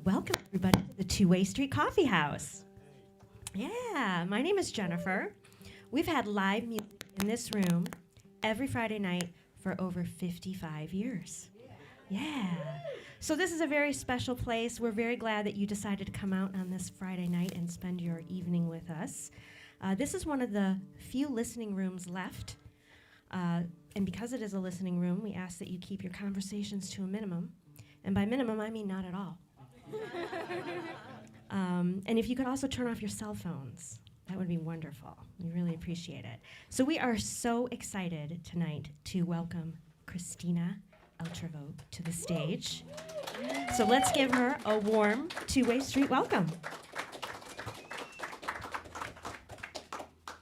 Welcome, everybody, to the Two-Way Street Coffee House. Yeah, my name is Jennifer. We've had live music in this room every Friday night for over 55 years. Yeah. So this is a very special place. We're very glad that you decided to come out on this Friday night and spend your evening with us. This is one of the few listening rooms left. And because it is a listening room, we ask that you keep your conversations to a minimum. And by minimum, I mean not at all. And if you could also turn off your cell phones, that would be wonderful. We really appreciate it. So we are so excited tonight to welcome Christina Eltrevoog to the stage. So let's give her a warm Two-Way Street welcome.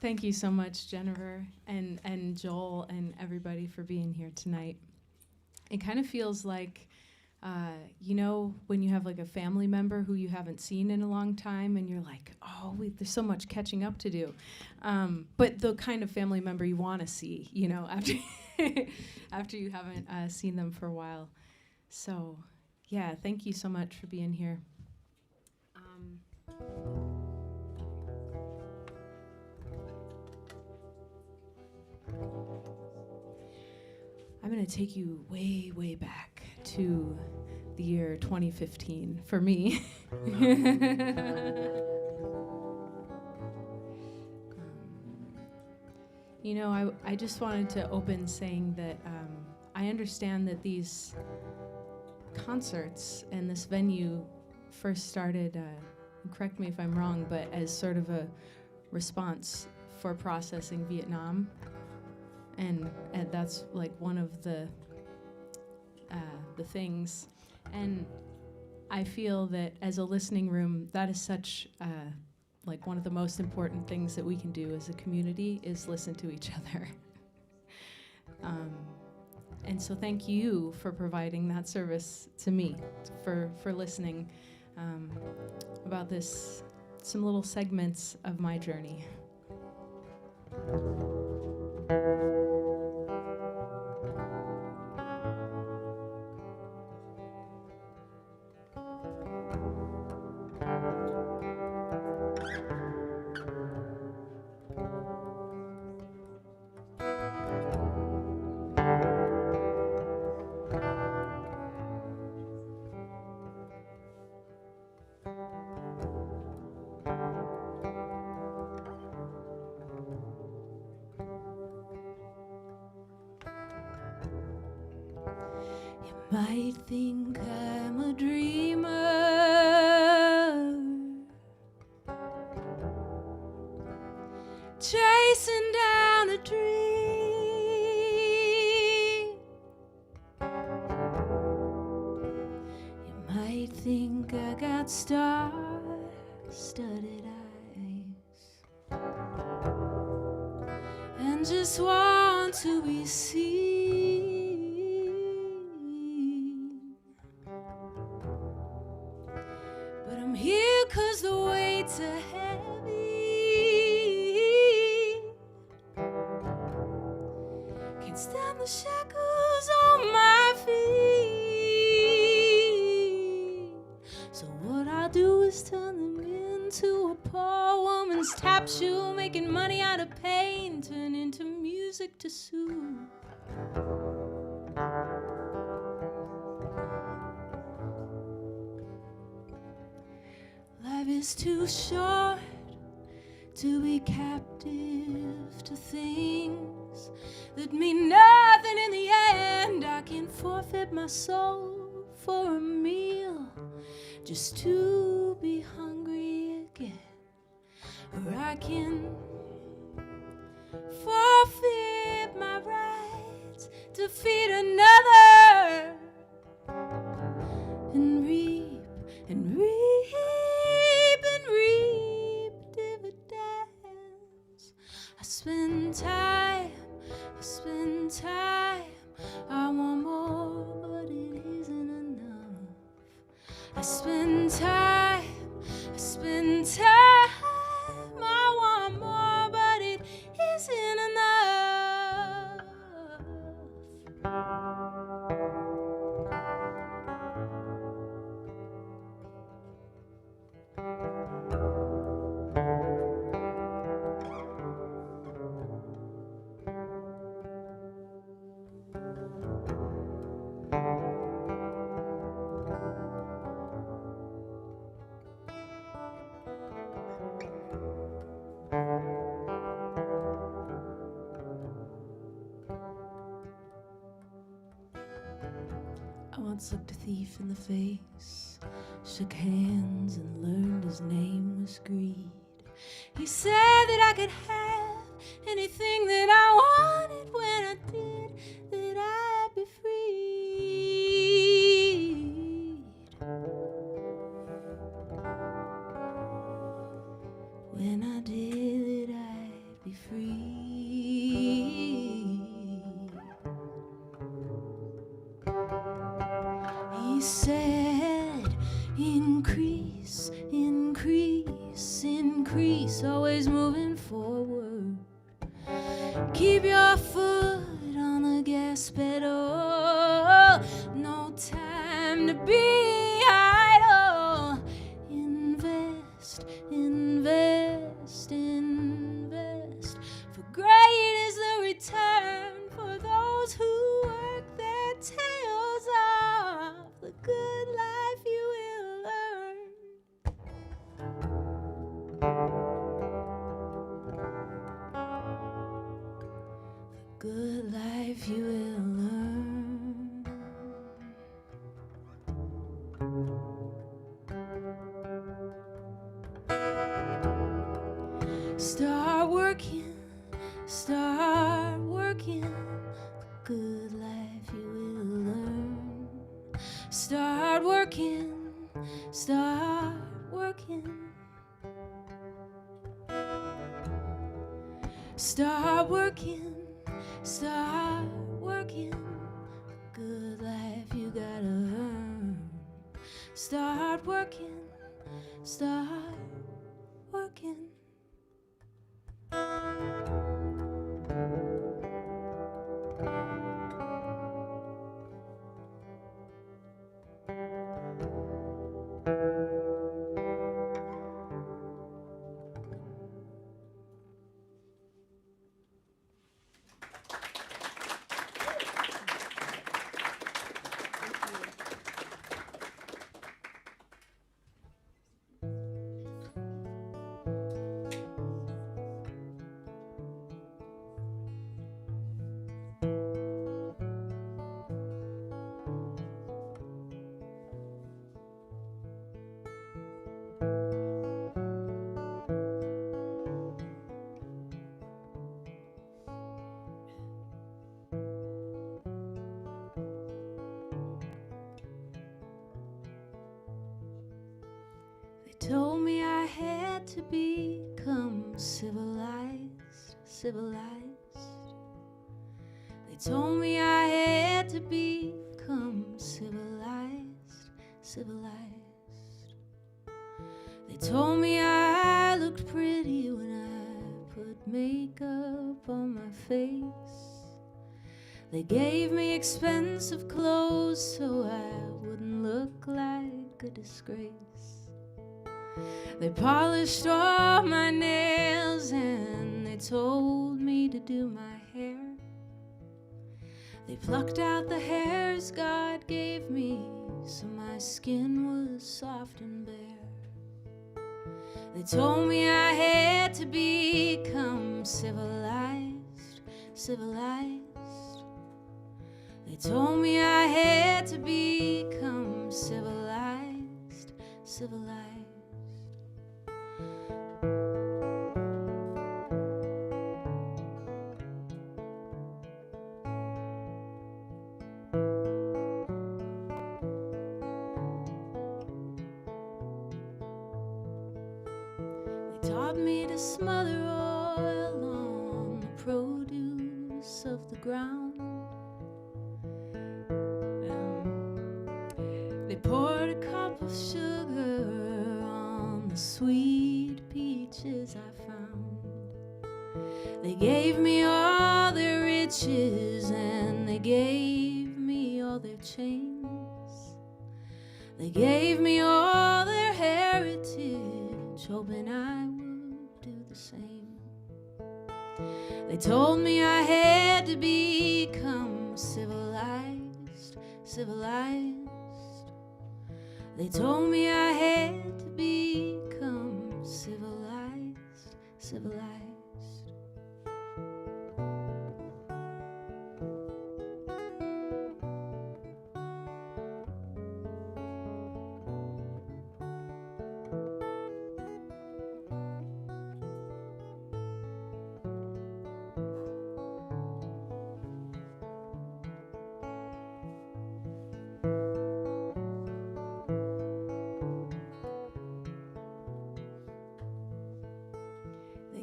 Thank you so much, Jennifer and Joel and everybody for being here tonight. It kind of feels like, when you have like a family member who you haven't seen in a long time and you're like, there's so much catching up to do. But the kind of family member you want to see, after after you haven't seen them for a while. So, yeah, thank you so much for being here. I'm going to take you way, way back to the year 2015 for me. I just wanted to open saying that I understand that these concerts and this venue first started, correct me if I'm wrong, but as sort of a response for processing Vietnam. And that's like one of the things. And I feel that as a listening room, that is such like one of the most important things that we can do as a community is listen to each other. And so thank you for providing that service to me, for listening about some little segments of my journey. Might think I'm a dreamer, chasing down a dream. You might think I got star-studded eyes and just want to be seen. But I'm here 'cause the weights are heavy. Can't stand the shackles on my feet. So what I'll do is turn them into a poor woman's tap shoe, making money out of pain, turn into music to soothe. Life is too short to be captive to things that mean nothing in the end. I can forfeit my soul for a meal just to be hungry again. Or I can forfeit my right to feed another and reap and reap and reap dividends. I spend time, I want more, but it isn't enough. I spend time, I want more, but it isn't enough. once looked a thief in the face, shook hands and learned his name was greed. He said that I could have anything that I wanted when I did, that I'd be freed. When I did, that I'd be free. He said, increase, increase, increase, always moving forward. Keep your foot on the gas pedal, no time to be idle. Invest, invest, invest, for great is the return for those who work their tails off. The good life you will learn. The good life you will learn. Start working, start working. The good life you will learn. Start working, start working. Start working, start working. The good life you gotta earn. Start working, start working. Told me I had to become civilized, civilized. They told me I had to become civilized, civilized. They told me I looked pretty when I put makeup on my face. They gave me expensive clothes so I wouldn't look like a disgrace. They polished all my nails and they told me to do my hair. They plucked out the hairs God gave me so my skin was soft and bare. They told me I had to become civilized, civilized. They told me I had to become civilized, civilized. Taught me to smother oil on the produce of the ground. They poured a cup of sugar on the sweet peaches I found. They gave me all their riches and they gave me all their chains. They gave me all their heritage, hoping I would do the same. They told me I had to become civilized, civilized. They told me I had to become civilized, civilized.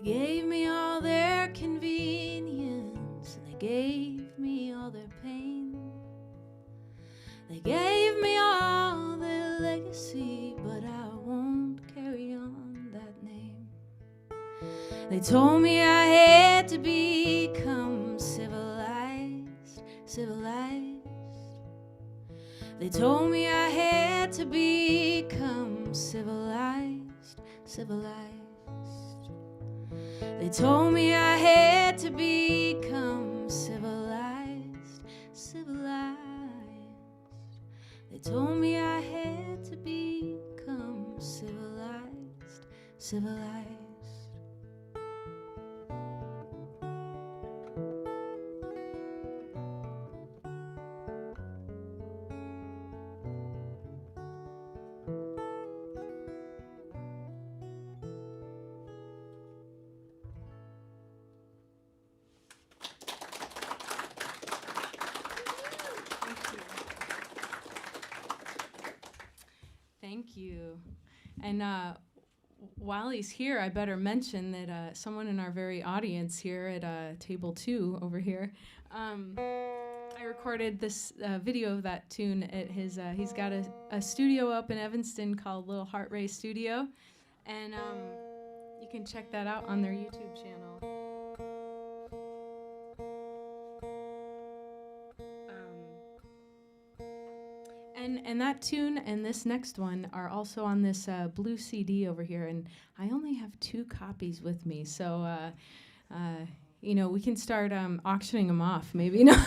gave me all their convenience, and they gave me all their pain. They gave me all their legacy, but I won't carry on that name. They told me I had to become civilized, civilized. They told me I had to become civilized, civilized. They told me I had to become civilized, civilized. They told me I had to become civilized, civilized. Thank you. And while he's here, I better mention that someone in our very audience here at table 2 over here, I recorded this video of that tune at his, he's got a studio up in Evanston called Little Heart Ray Studio, and you can check that out on their YouTube channel. And that tune and this next one are also on this blue CD over here, and I only have 2 copies with me, so you know, we can start auctioning them off. Maybe not.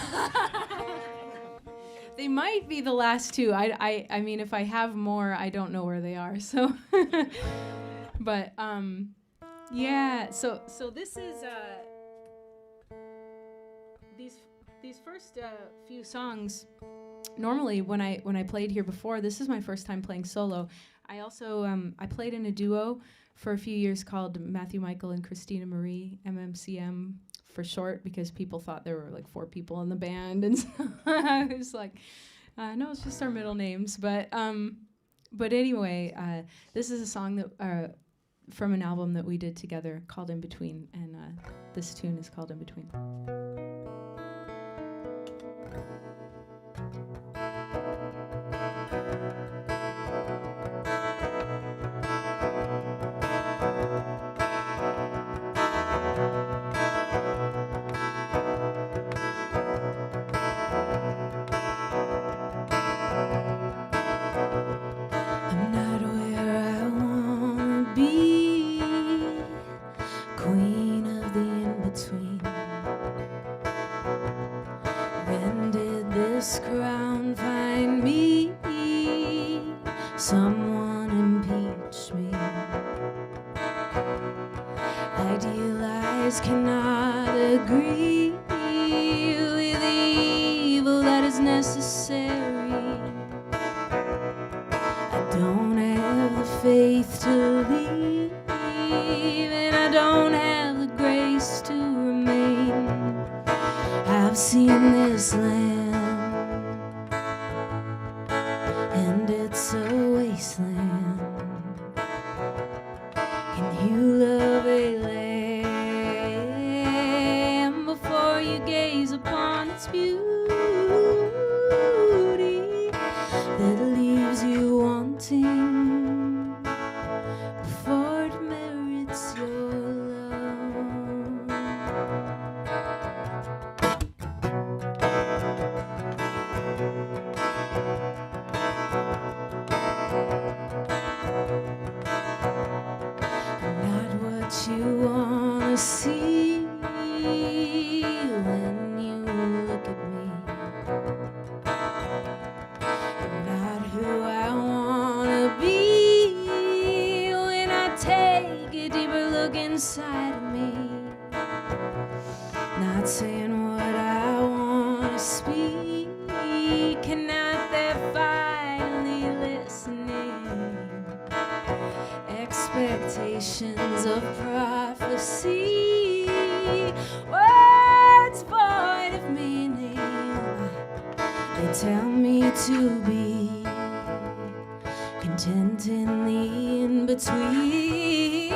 They might be the last 2. I mean, if I have more, I don't know where they are. So, but yeah. So this is these first few songs. Normally, when I played here before, this is my first time playing solo. I also I played in a duo for a few years called Matthew, Michael, and Christina Marie, MMCM for short, because people thought there were like 4 people in the band, and so I was like, no, it's just our middle names. But anyway, this is a song that from an album that we did together called In Between, and this tune is called In Between. Someone impeach me. Idealize, cannot agree with the evil that is necessary. I don't have the faith to leave, and I don't have the grace to remain. I've seen this land, and it's a wasteland. Can you love a lamb before you gaze upon its beauty that leaves you wanting before it merits your love? Not what you wanna see when you look at me. Not who I wanna be when I take a deeper look inside of me. Not saying what I wanna speak, and not that finally listening. Expectations of prophecy, words void of meaning. They tell me to be content in the in-between.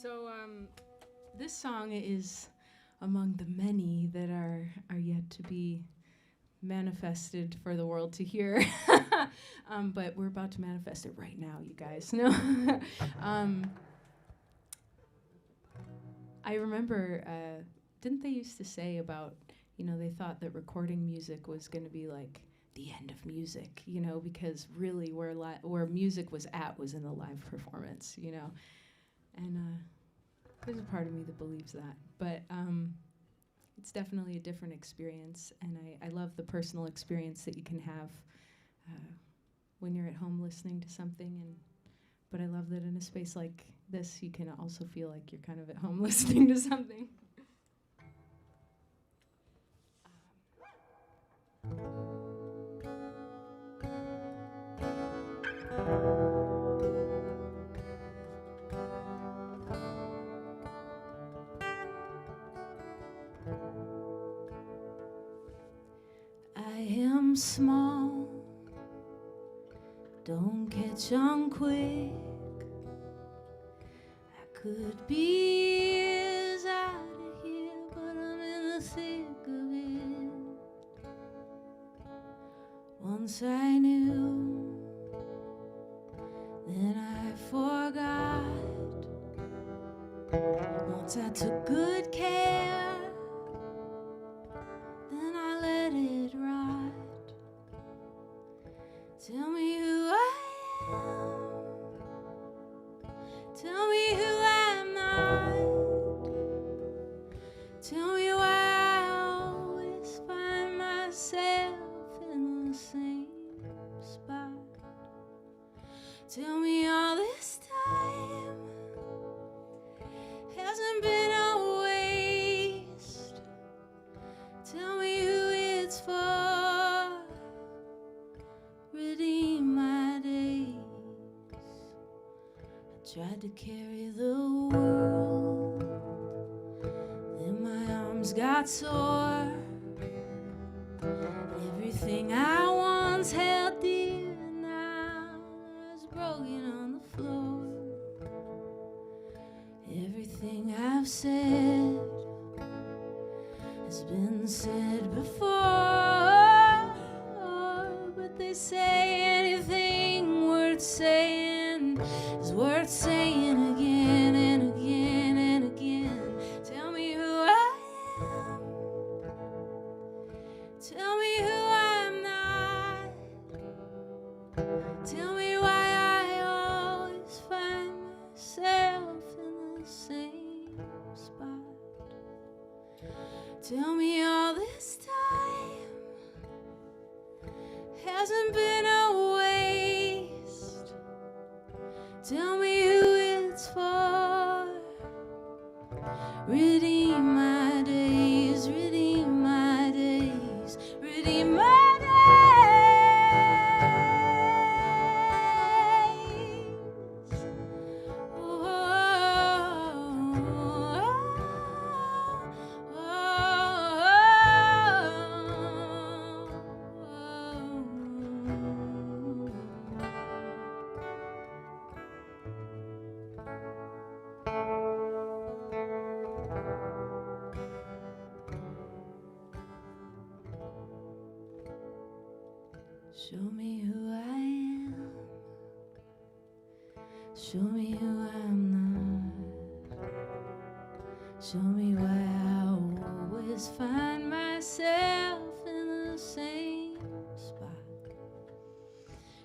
So this song is among the many that are yet to be manifested for the world to hear. But we're about to manifest it right now, you guys. No. I remember, didn't they used to say about, they thought that recording music was going to be like the end of music, because really where music was in the live performance, And there's a part of me that believes that. But it's definitely a different experience, and I love the personal experience that you can have when you're at home listening to something. But I love that in a space like this, you can also feel like you're kind of at home listening to something. I am small, don't catch on quick. I could be years out of here, but I'm in the thick of it. Once I knew, then I forgot. Once I took good care, then I let it rot. Tell me who I am. Tell me who I'm not. Tell me why I always find myself in the same spot. Tell me all this time hasn't been a waste. Tell me who it's for. Redeem my days. I tried to carry the world, then my arms got sore. Everything I once held dear now is broken on the floor. Everything I've said has been said before, but they say anything worth saying is worth saying again and again and again. Tell me who I am. Tell me who I'm not. Tell me why I always find myself in the same spot. Tell me all this time hasn't been a waste. Tell me who it's for. Redeem my days, redeem my days, redeem my days. Show me who I am. Show me who I'm not. Show me why I always find myself in the same spot.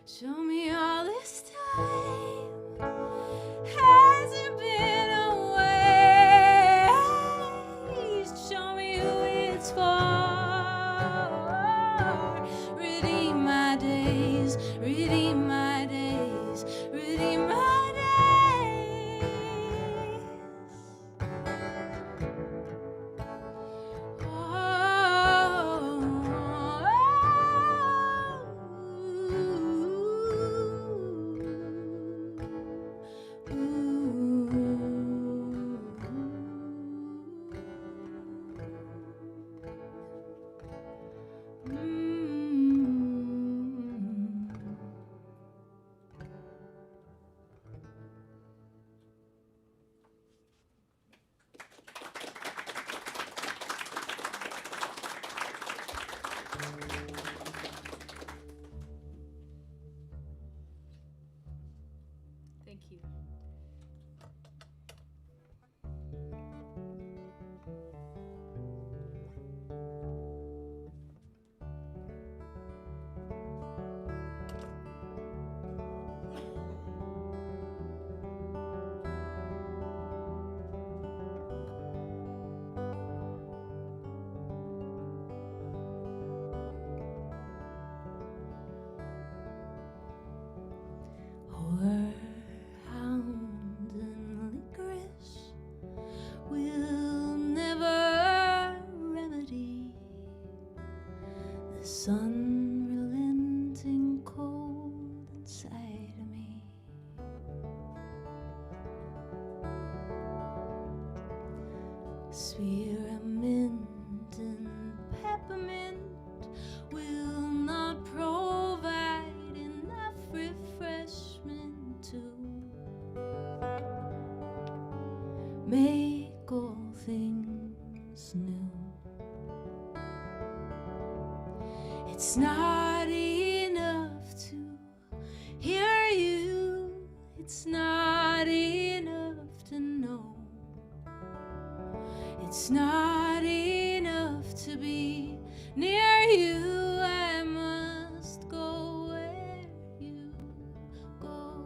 Show me all this time hasn't been a waste. Show me who it's for. Redeem my days, redeem my days, redeem my days. Oh, Thank you. Hound and licorice will never remedy this unrelenting cold inside of me. Spearmint and peppermint will not provide enough refreshment to make all things new. It's not enough to hear you, it's not enough to know, it's not enough to be near you. I must go where you go.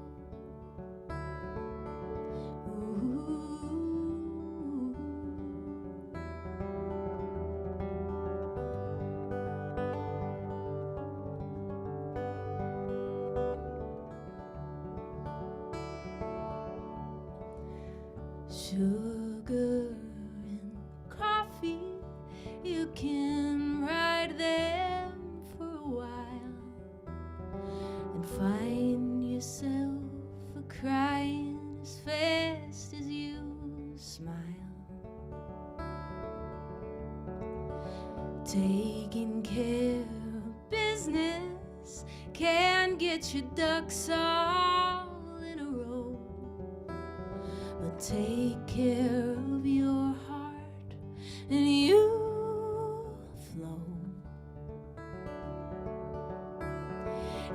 Sugar and coffee, you can ride them for a while and find yourself crying as fast as you smile. Taking care of business can get your ducks all in a row, but take care of your heart and you flow.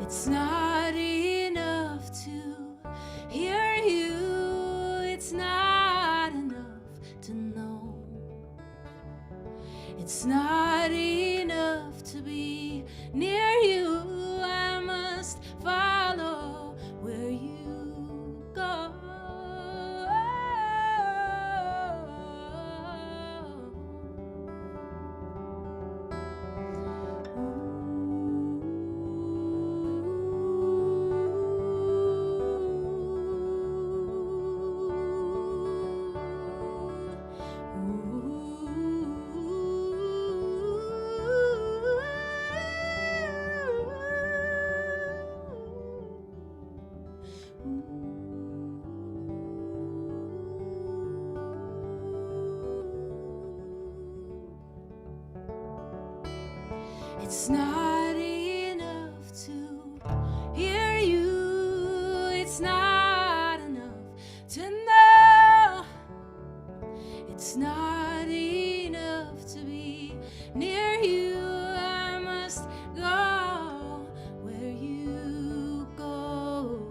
It's not enough to hear you, it's not enough to know, it's not enough to be near you. I must follow where you go. It's not enough to hear you, it's not enough to know, it's not enough to be near you. I must go where you go.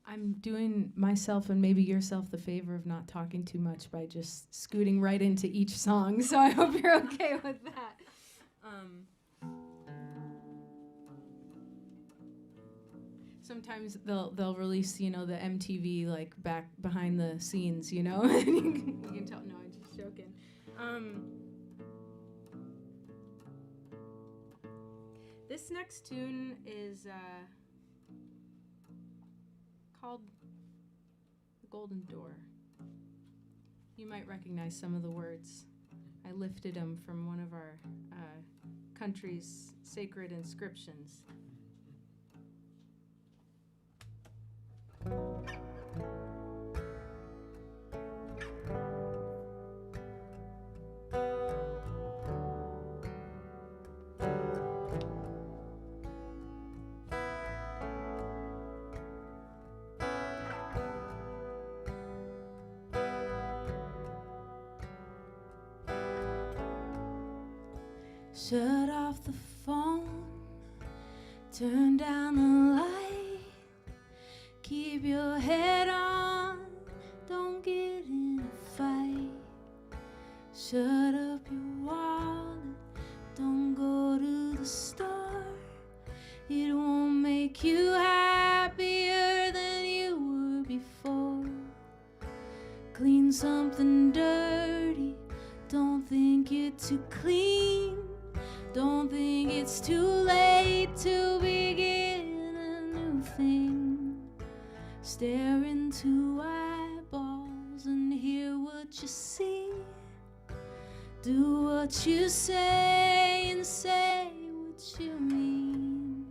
I'm doing myself and maybe yourself the favor of not talking too much by just scooting right into each song, so I hope you're okay with that. Sometimes they'll release, the MTV like back behind the scenes, and you can tell. No, I'm just joking. This next tune is called the golden door. You might recognize some of the words. I lifted them from one of our country's sacred inscriptions. Shut off the phone, turn down the light, keep your head on, don't get in a fight. Shut up your wallet, don't go to the store, it won't make you happier than you were before. Clean something dirty, don't think you're too clean. Don't think it's too late to begin a new thing. Stare into eyeballs and hear what you see. Do what you say and say what you mean.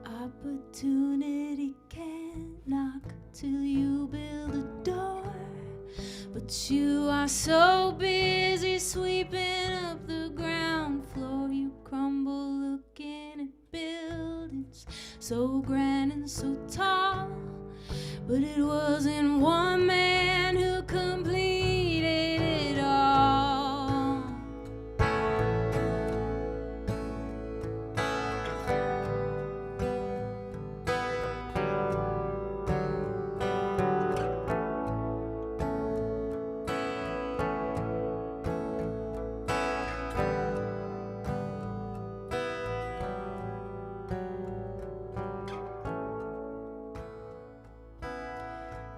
Opportunity can't knock till you build a door, but you are so busy sweeping up the ground floor. You crumble looking at buildings so grand and so tall, but it wasn't one man who completed it all.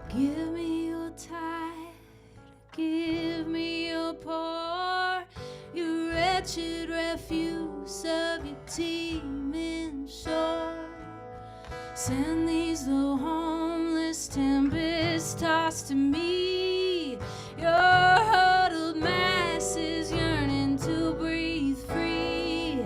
Give me your tide, give me your pour, your wretched refuse of your teeming shore. Send these low homeless tempests tossed to me, your huddled masses yearning to breathe free.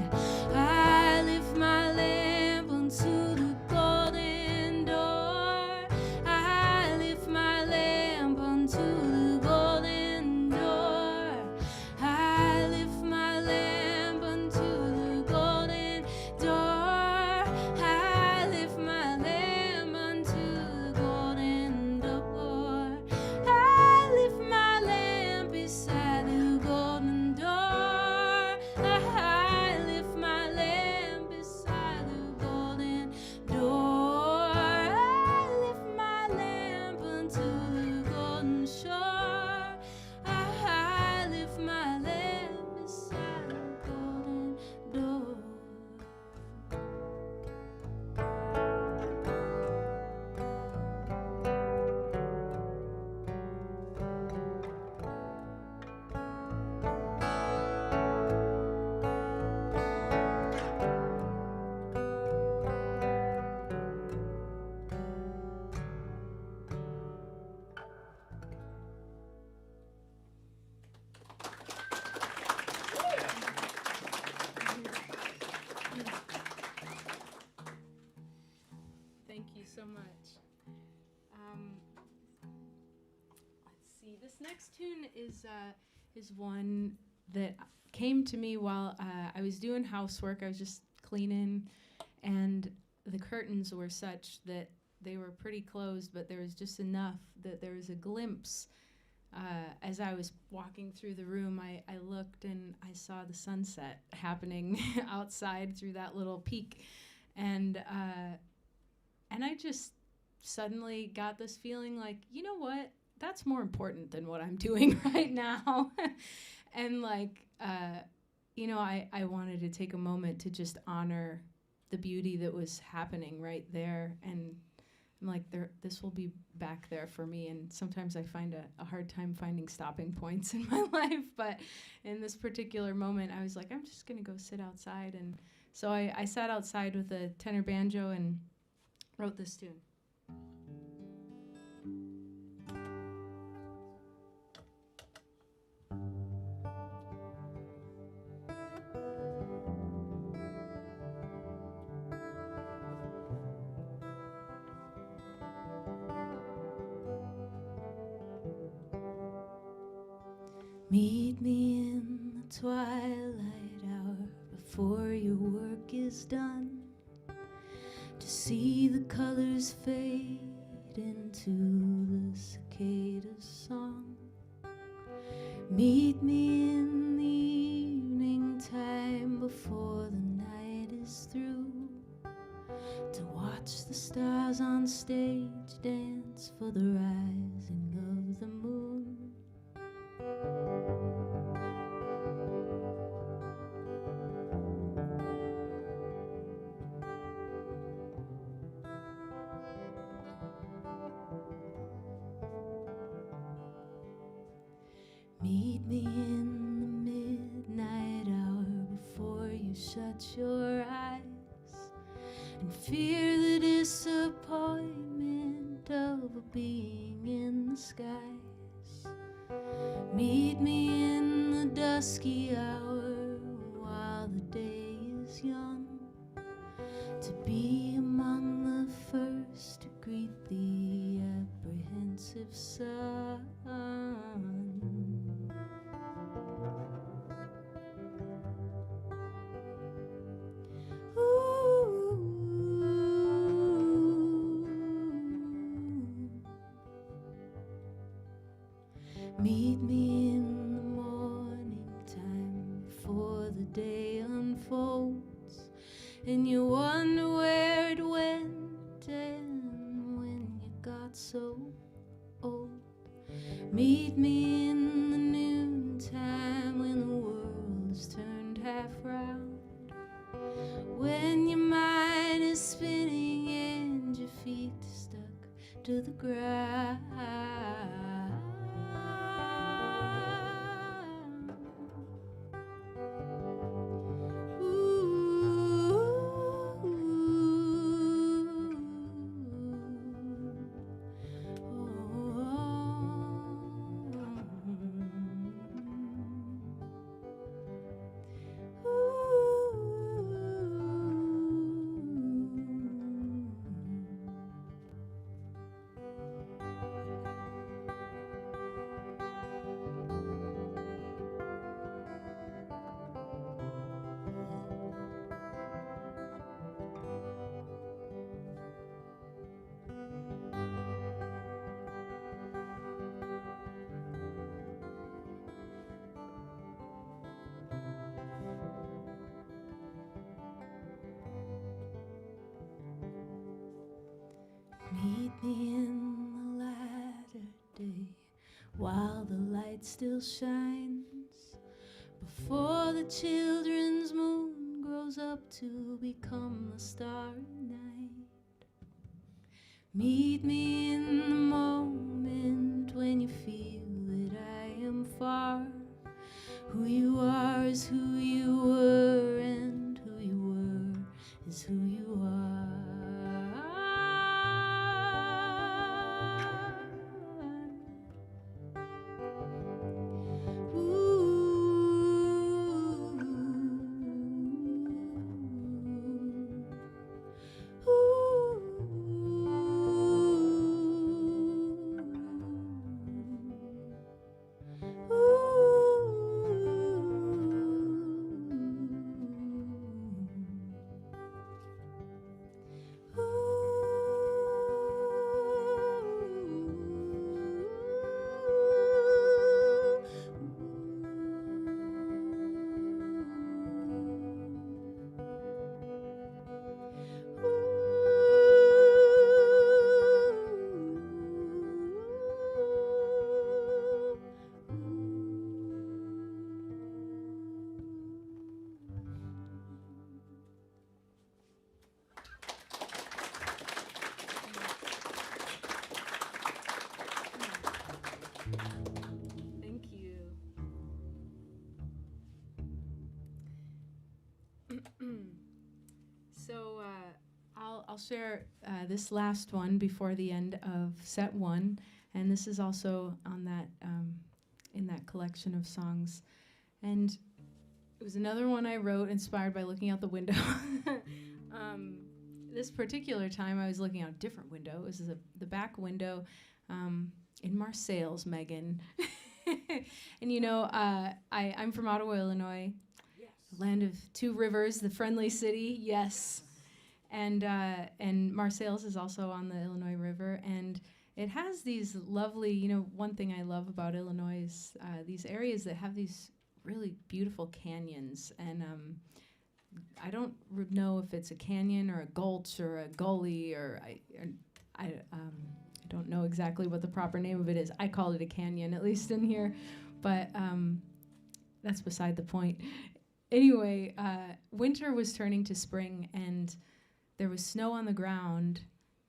I lift my lamp unto the golden door. I lift my lamp unto the golden door. I lift my lamp unto the golden door. I lift my lamp unto the golden door. I lift my lamp beside the golden door. I lift my lamp beside the golden door. I lift my lamp unto the golden shore. I lift my lamp beside the golden door. Thank you so much. Let's see. This next tune is one that came to me while I was doing housework. I was just cleaning, and the curtains were such that they were pretty closed, but there was just enough that there was a glimpse. As I was walking through the room, I looked and I saw the sunset happening outside through that little peak, and I just suddenly got this feeling like, you know what? That's more important than what I'm doing right now. And like I wanted to take a moment to just honor the beauty that was happening right there. And I'm like, this will be back there for me. And sometimes I find a hard time finding stopping points in my life. But in this particular moment, I was like, I'm just going to go sit outside. And so I sat outside with a tenor banjo and wrote this tune. Meet me in the twilight hour before your work is done, to see the colors fade into the cicada's song. Meet me in the evening time before the night is through, to watch the stars on stage dance for the rising of the moon. Meet me in the midnight hour before you shut your eyes and fear the disappointment of a being in the skies. Meet me in the dusky hour while the day is young, to be among the first to greet the apprehensive sun. Meet me in the morning time before the day unfolds, and you wonder where it went and when you got so old. Meet me in the noontime when the world is turned half round, when your mind is spinning and your feet are stuck to the ground. Meet me in the latter day while the light still shines, before the children's moon grows up to become the starry night. Meet me in the moment when you feel that I am far. Who you are is who you were, and who you were is who you are. So I'll share this last one before the end of set one, and this is also on that in that collection of songs, and it was another one I wrote inspired by looking out the window. This particular time I was looking out a different window. This is the back window in Marseilles, Megan. And you know, I'm from Ottawa, Illinois. Land of two rivers, the friendly city, yes. And Marseilles is also on the Illinois River, and it has these lovely, you know, one thing I love about Illinois is these areas that have these really beautiful canyons, and I don't know if it's a canyon or a gulch or a gully, or I don't know exactly what the proper name of it is. I call it a canyon, at least in here, but that's beside the point. Anyway, winter was turning to spring, and there was snow on the ground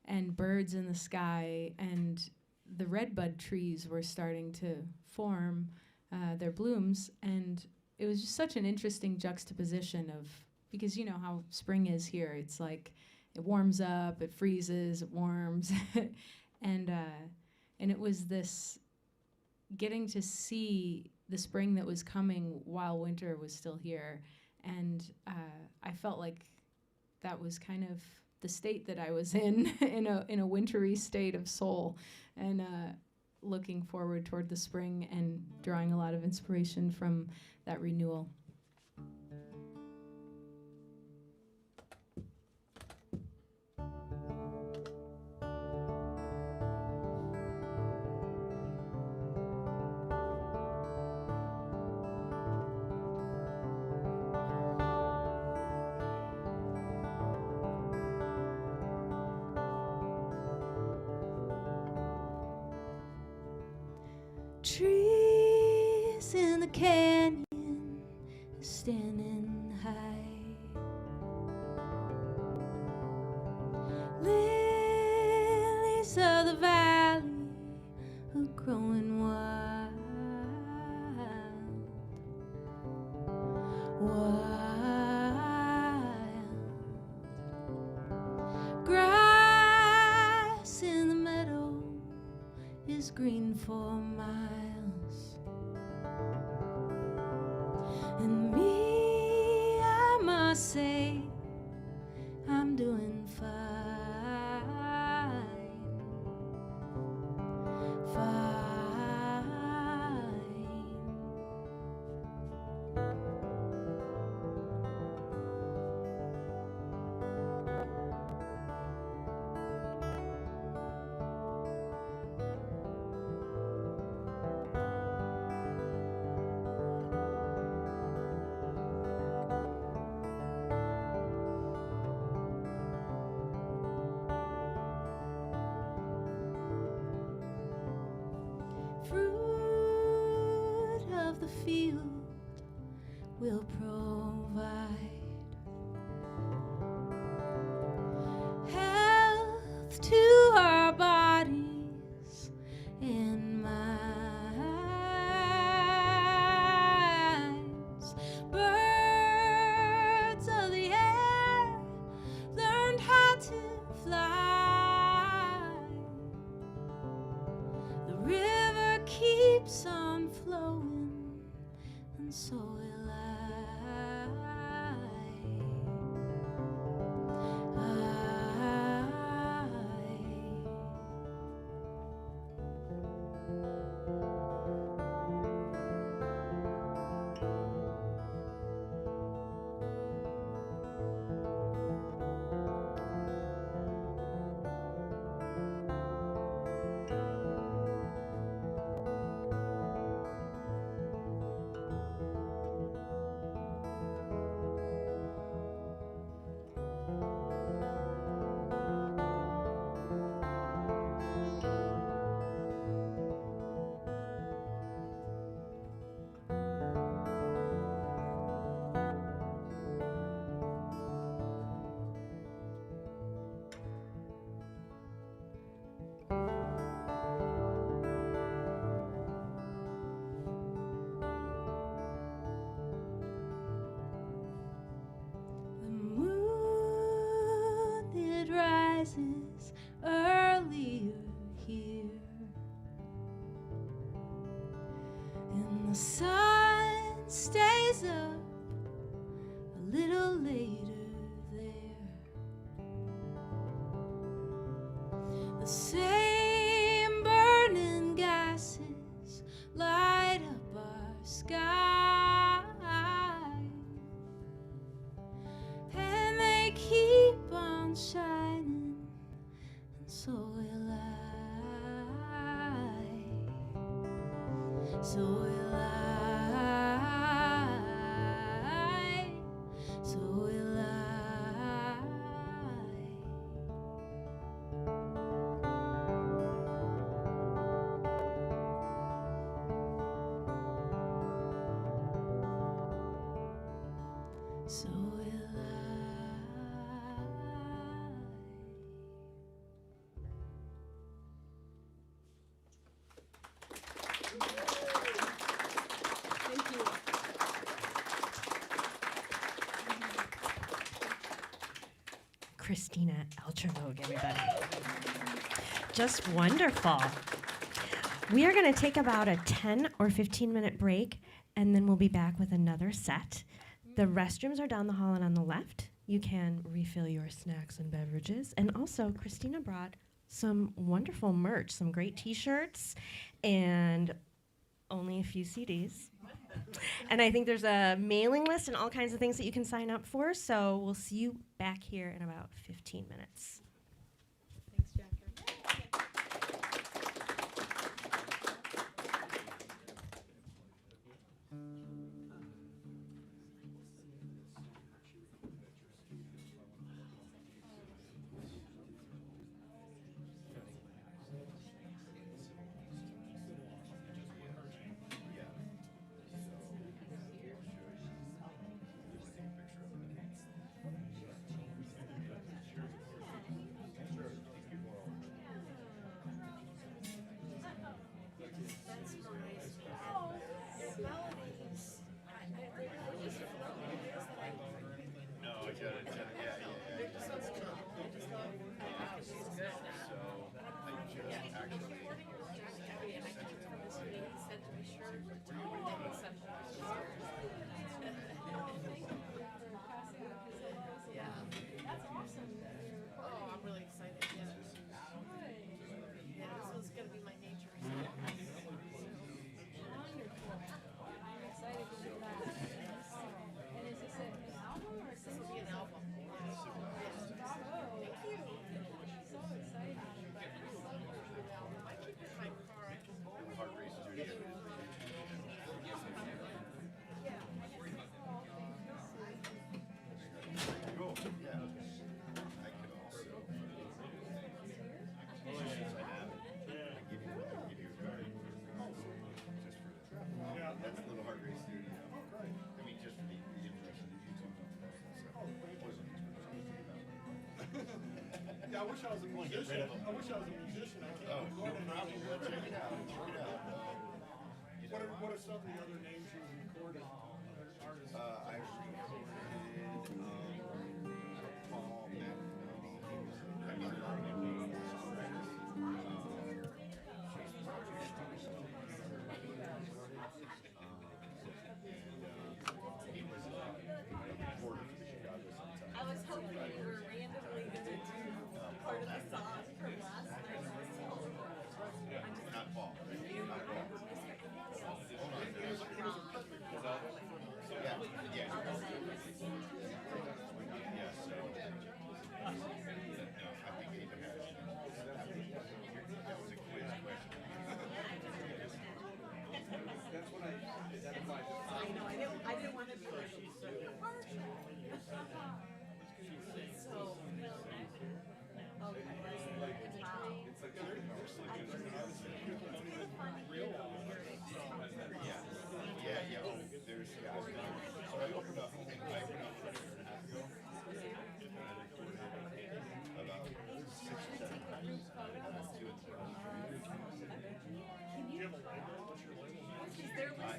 and birds in the sky, and the redbud trees were starting to form their blooms, and it was just such an interesting juxtaposition of, because you know how spring is here. It's like it warms up, it freezes, it warms, and it was this getting to see the spring that was coming while winter was still here, and I felt like that was kind of the state that I was in a wintry state of soul, and looking forward toward the spring and drawing a lot of inspiration from that renewal. Trees in the canyon standing high. Lilies of the valley are growing wild. Grass in the meadow is green for miles, and me, I must say, I'm doing fine. rises earlier here, and the sun stays up a little later there. The same burning gases light up our sky, and they keep on shining, and so will I. So will I. So will I. So will I. Thank you. Christina Eltrevoog, everybody. Just wonderful. We are going to take about a 10 or 15-minute break, and then we'll be back with another set. The restrooms are down the hall and on the left. You can refill your snacks and beverages. And also, Christina brought some wonderful merch, some great T-shirts, and only a few CDs. And I think there's a mailing list and all kinds of things that you can sign up for. So we'll see you back here in about 15 minutes. Thanks, Jennifer. Yeah, I wish I was a musician. I wish I was a musician. I can't. No problem. Check it out. Check it out. What are some of the other names you recorded? Artists. I recorded Paul, Matthew, I was hoping you were randomly going to do part of the song from last night. not Paul. Not Paul. Hold on. Yeah, yeah. Yeah, so. No, I think Ava has. That was a quiz question. That's what I identified. I know, I didn't want to be like, partial. So, okay. Wow. Yeah. Oh, there's. Yeah, so I opened up. I opened up a year and a half ago. About 6 or 7 times. 2 and 3.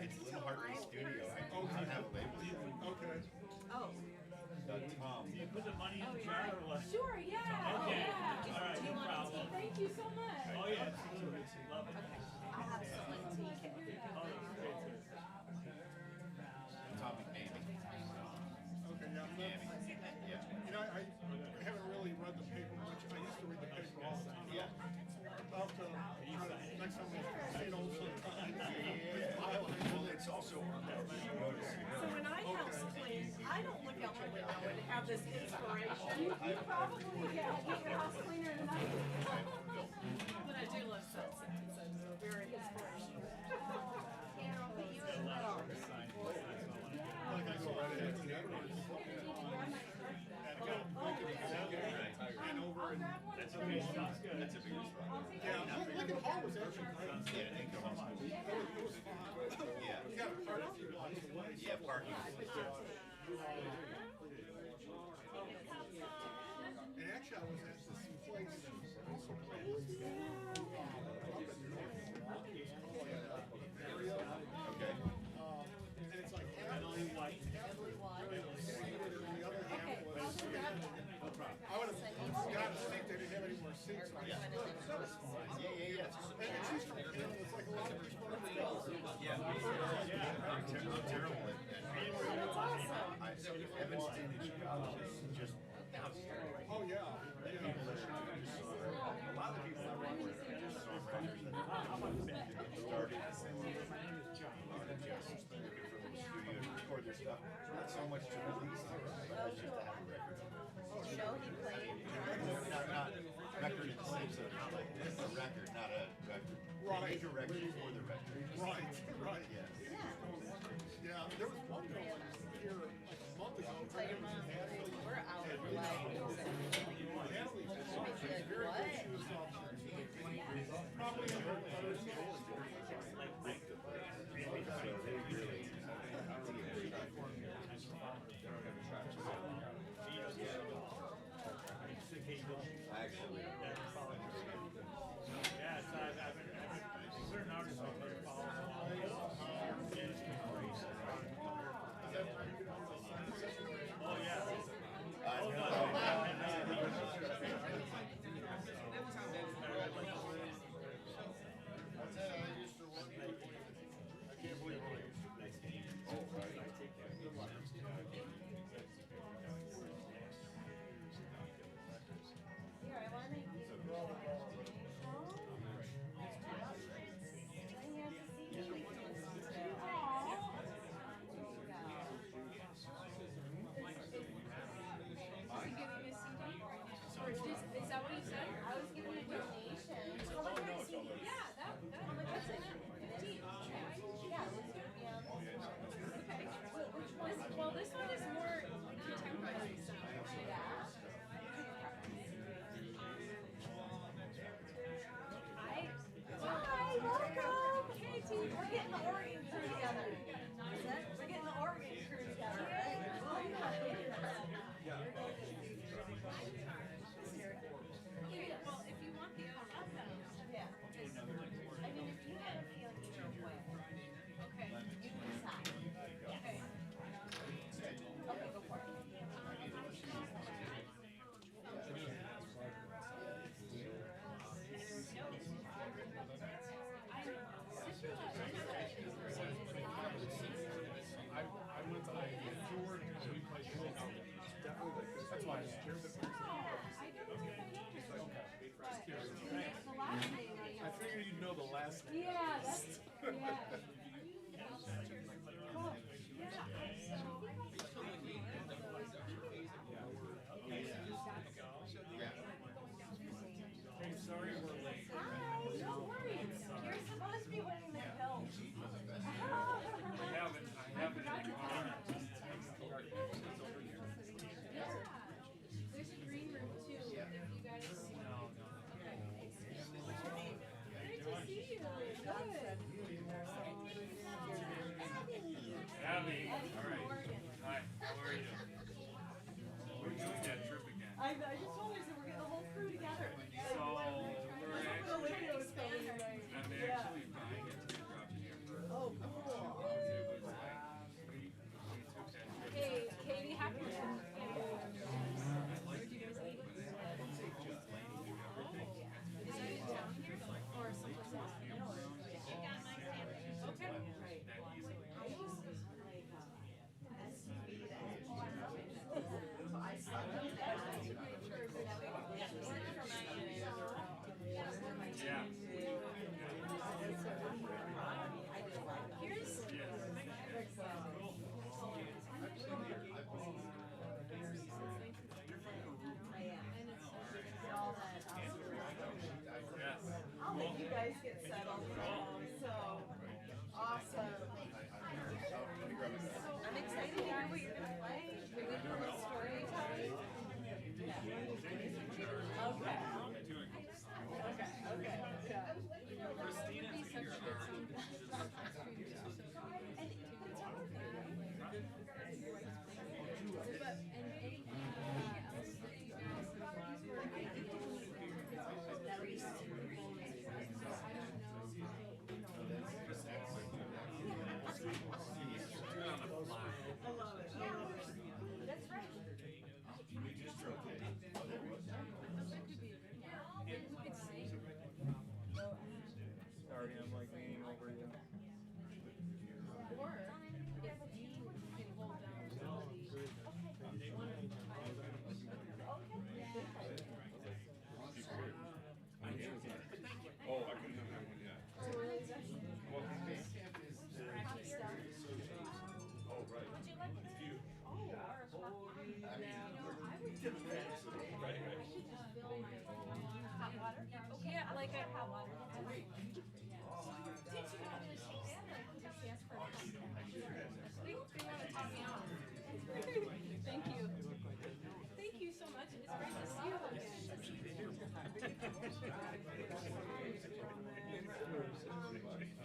It's Little Heart Rate Studio. I do not have a label yet. Okay. Oh. Tom. You put the money in the jar or what? Sure, yeah. Okay. Yeah. Thank you so much. Oh, yeah, absolutely. Love it. I'll have someone take it. Oh, it's great. Topic maybe. Okay, yeah. Yeah. You know, I haven't really read the paper much. I used to read the paper all the time. Yeah. About to try to, next time we see it all sometime. Well, it's also So when I house clean, I don't look out my window and have this inspiration. You probably get your house cleaner tonight. But I do love sunsets, and so it's very inspirational. And I'll put you in the middle. Like I saw it at the Edwards. And over in, That's okay. That's good. That's a big yeah, Lincoln Hall was actually great. Yeah, Lincoln Hall's cool. It was fun. Yeah. You got a park a few blocks away. Yeah, parking. And actually, I was at this place, Okay. and it's like Heavenly White. And the other half was, I would have got a seat, they didn't have any more seats. So I just that was fine. Yeah. And it's just, it's like a lot of people. Yeah. I'm terrible at Evanston in Chicago is just outstanding. Oh, yeah. People that are just a lot of people I work with are just songwriters that get started just looking for a little studio to record their stuff. Not so much to release, but just to have a record. Show he played. Not record in the sense of not like this, a record, not a record. Right. They make a record for the record. Right. Yes. Yeah, there was one girl here like a month ago. Play your mom. We're out of light. Natalie, she was very good. She was probably in her 30s. Actually, Yeah, so I've been certain artists I've been following. Oh, yeah. I know. I can't believe what I used to do. Oh, right. Here, I want to make these really good. Is that what you said? I was giving a donation. How much is it? Yeah, How much is it? 15. Yeah, let's do it. okay. Which one? Well, this one is more contemporary stuff. Yeah. Hi, welcome. Katie, we're getting the Oregon crew together. We're getting the Oregon crew together, right? Well, if you want the other Yeah. I mean, if you have a feeling you know when, okay. you can decide. Okay. Okay, go for it. I went to George and we played definitely that's why I was curious. Just curious. I figured you'd know the last name. Yeah, that's, yeah. Hey, sorry we're late. Hi, no worries. You're supposed to be winning the hill. I haven't. There's a green room too, if you guys. Great to see you. Good. Abby, all right. Hi, how are you? We're doing that trip again. I just told her, so we're getting the whole crew together. So we're actually, Olivia was coming tonight. I'm actually buying a teardrop here for. Oh, cool. It was like we took that trip. Hey, Katie, happy to. I like it, but I don't say just like everything. like it. How water. Did you? They want to top me off. Thank you. Thank you so much. It's great to see you I'm behind you. Do you want mint or spray?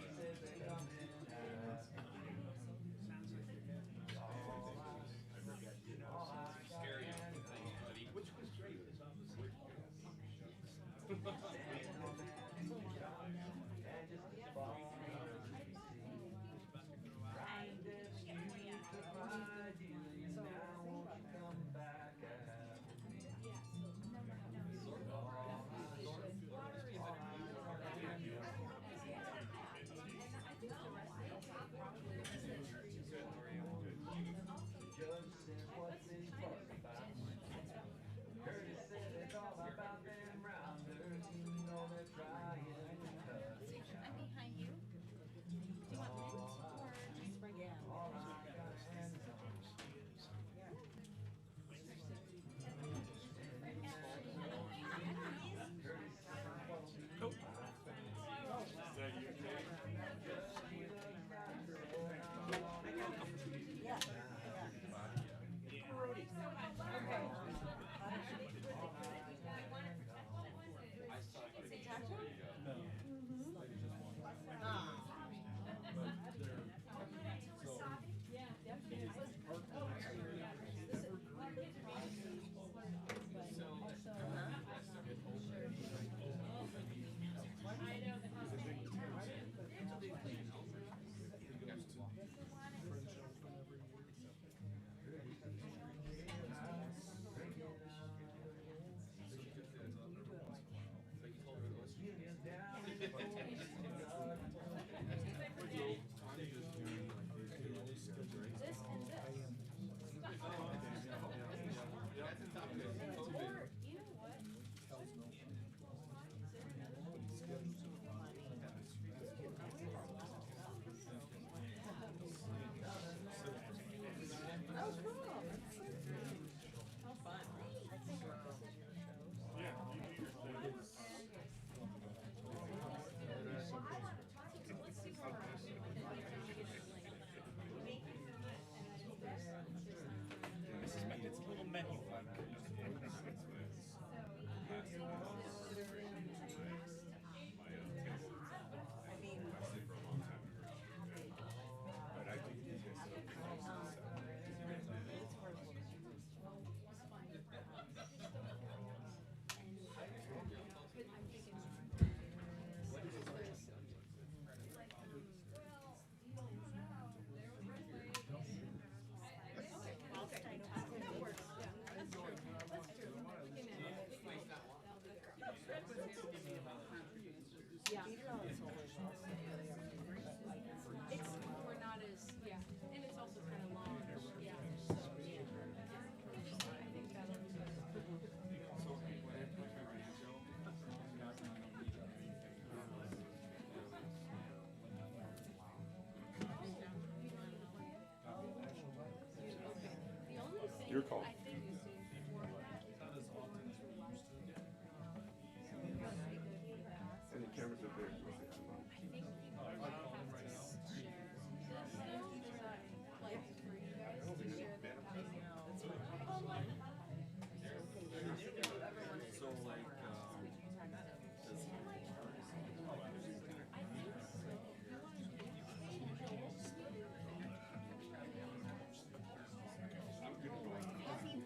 Yeah. Oh, cool. How fun. Yeah, you do your thing. This is made its little menu like. But I think these guys Yeah. It's, we're not as, yeah, and it's also kind of long. Yeah. So, yeah. I think that'll be good. Your call. And the cameras are there. So like, I'm good at going.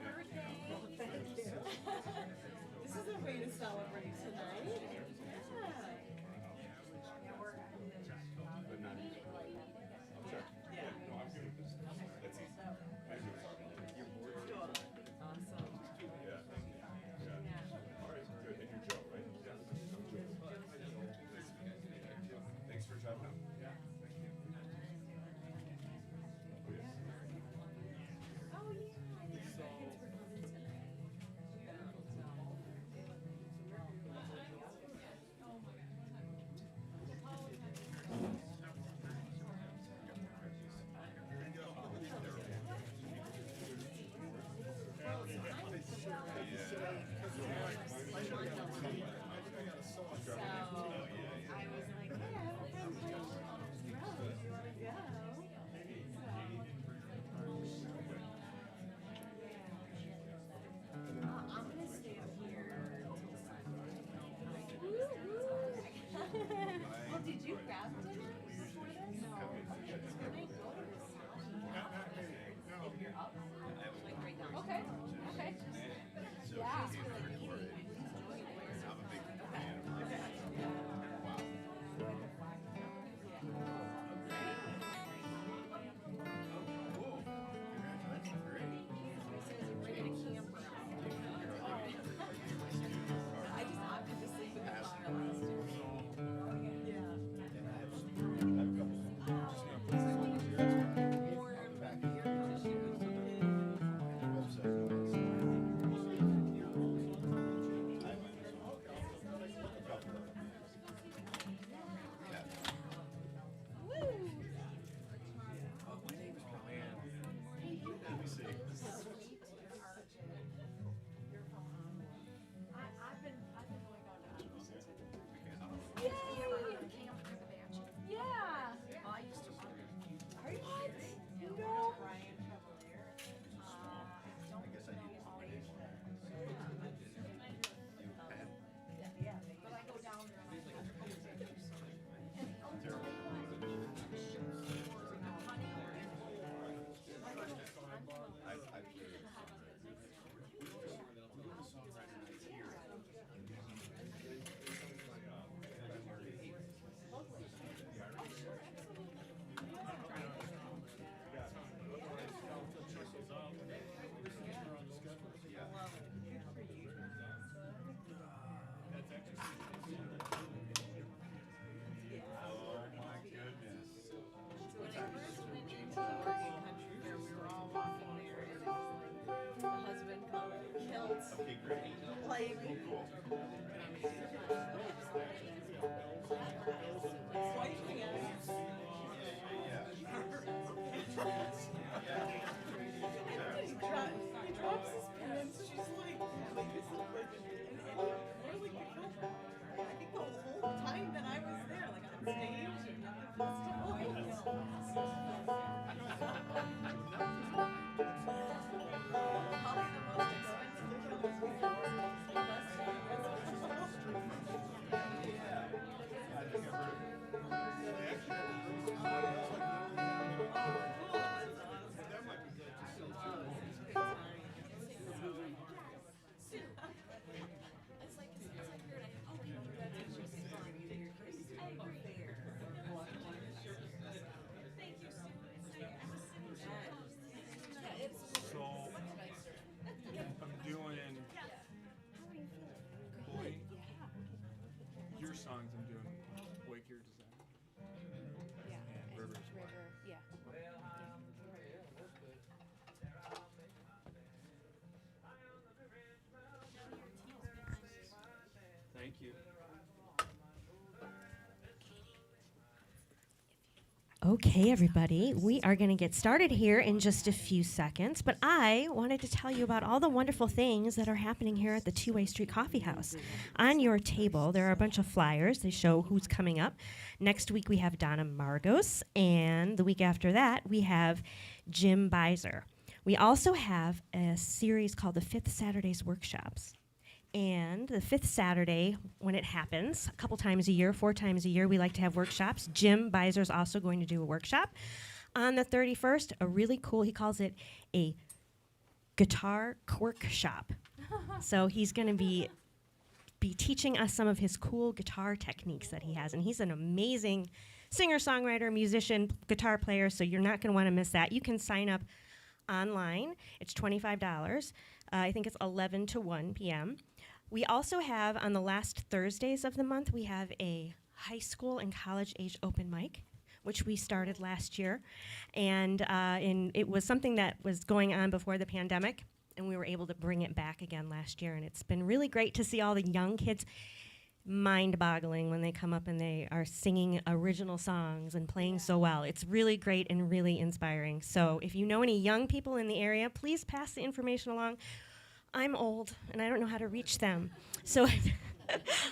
playing. He drops his pen, so she's like this is like, and we're like the girl, I think the whole time that I was there, like on stage and at the festival. Probably the most expensive So, I'm doing Boy. Your songs, I'm doing Wake Your Desire. And Rivers. Thank you. Okay, everybody, we are going to get started here in just a few seconds, but I wanted to tell you about all the wonderful things that are happening here at the Two-Way Street Coffee House. On your table, there are a bunch of flyers. They show who's coming up. Next week, we have Donna Margos, and the week after that, we have Jim Beiser. We also have a series called the Fifth Saturdays Workshops. And the fifth Saturday, when it happens, a couple times a year, 4 times a year, we like to have workshops. Jim Beiser is also going to do a workshop. On the 31st, a really cool, he calls it a guitar quirk shop. So he's going to be teaching us some of his cool guitar techniques that he has. And he's an amazing singer-songwriter, musician, guitar player, so you're not going to want to miss that. You can sign up online. It's $25. I think it's 11 to 1 p.m. We also have, on the last Thursdays of the month, we have a high school and college age open mic, which we started last year. And it was something that was going on before the pandemic, and we were able to bring it back again last year. And it's been really great to see all the young kids, mind-boggling when they come up and they are singing original songs and playing so well. It's really great and really inspiring. So if you know any young people in the area, please pass the information along. I'm old, and I don't know how to reach them. So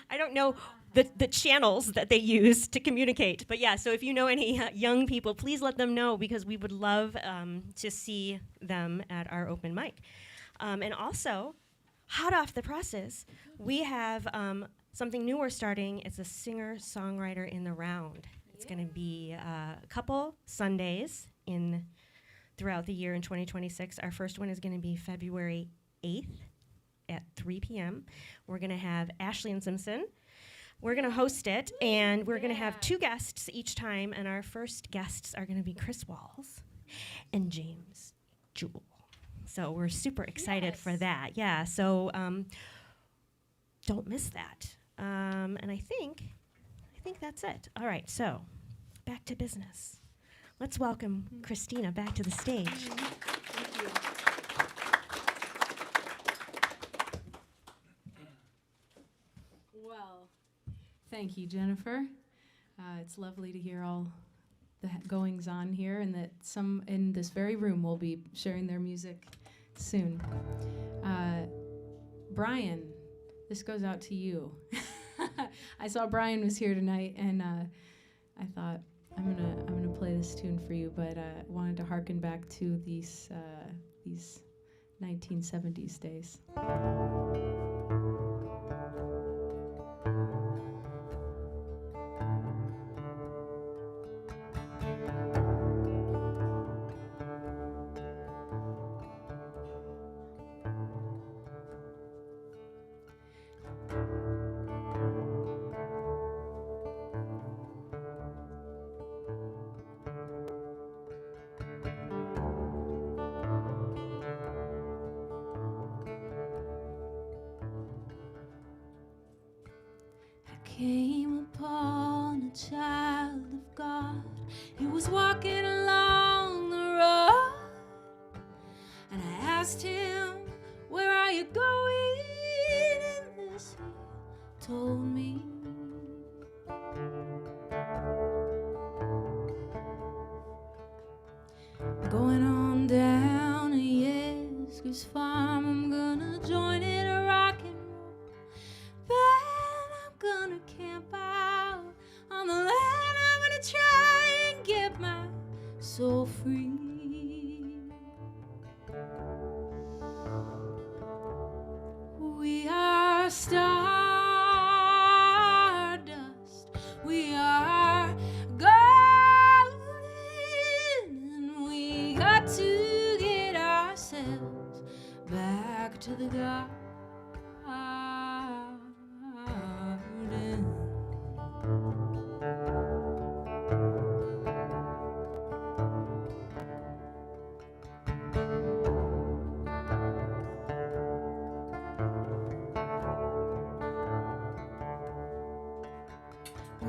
I don't know the channels that they use to communicate. But yeah, so if you know any young people, please let them know, because we would love to see them at our open mic. And also, hot off the presses, we have something new we're starting. It's a singer-songwriter in the round. It's going to be a couple Sundays throughout the year in 2026. Our first one is going to be February 8th at 3 p.m. We're going to have Ashley and Simpson. We're going to host it, and we're going to have 2 guests each time, and our first guests are going to be Chris Walls and James Jewell. So we're super excited for that. Yeah, so don't miss that. And I think that's it. All right, so back to business. Let's welcome Christina back to the stage. Well, thank you, Jennifer. It's lovely to hear all the goings on here, and that some in this very room will be sharing their music soon. Brian, this goes out to you. I saw Brian was here tonight, and I thought I'm gonna play this tune for you, but wanted to harken back to these 1970s days. Came upon a child of God. He was walking along the road, and I asked him, "Where are you going?" told me. Going on down to Yesker's farm, I'm gonna join in a rock and roll band. I'm gonna camp out on the land. I'm gonna try and get my soul free. We are stardust, we are golden, and we got to get ourselves back to the garden.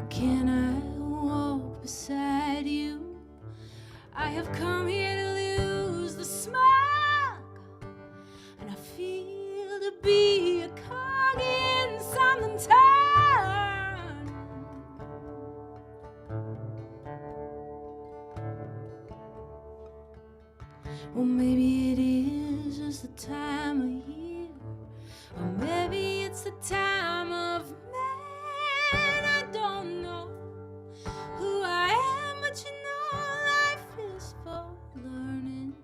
Can I walk beside you? I have come here to lose the smog, and I feel to be a cog in something turning. Well, maybe it is just the time of year, or maybe it's the time of man. I don't know who I am, but you know life is for learning.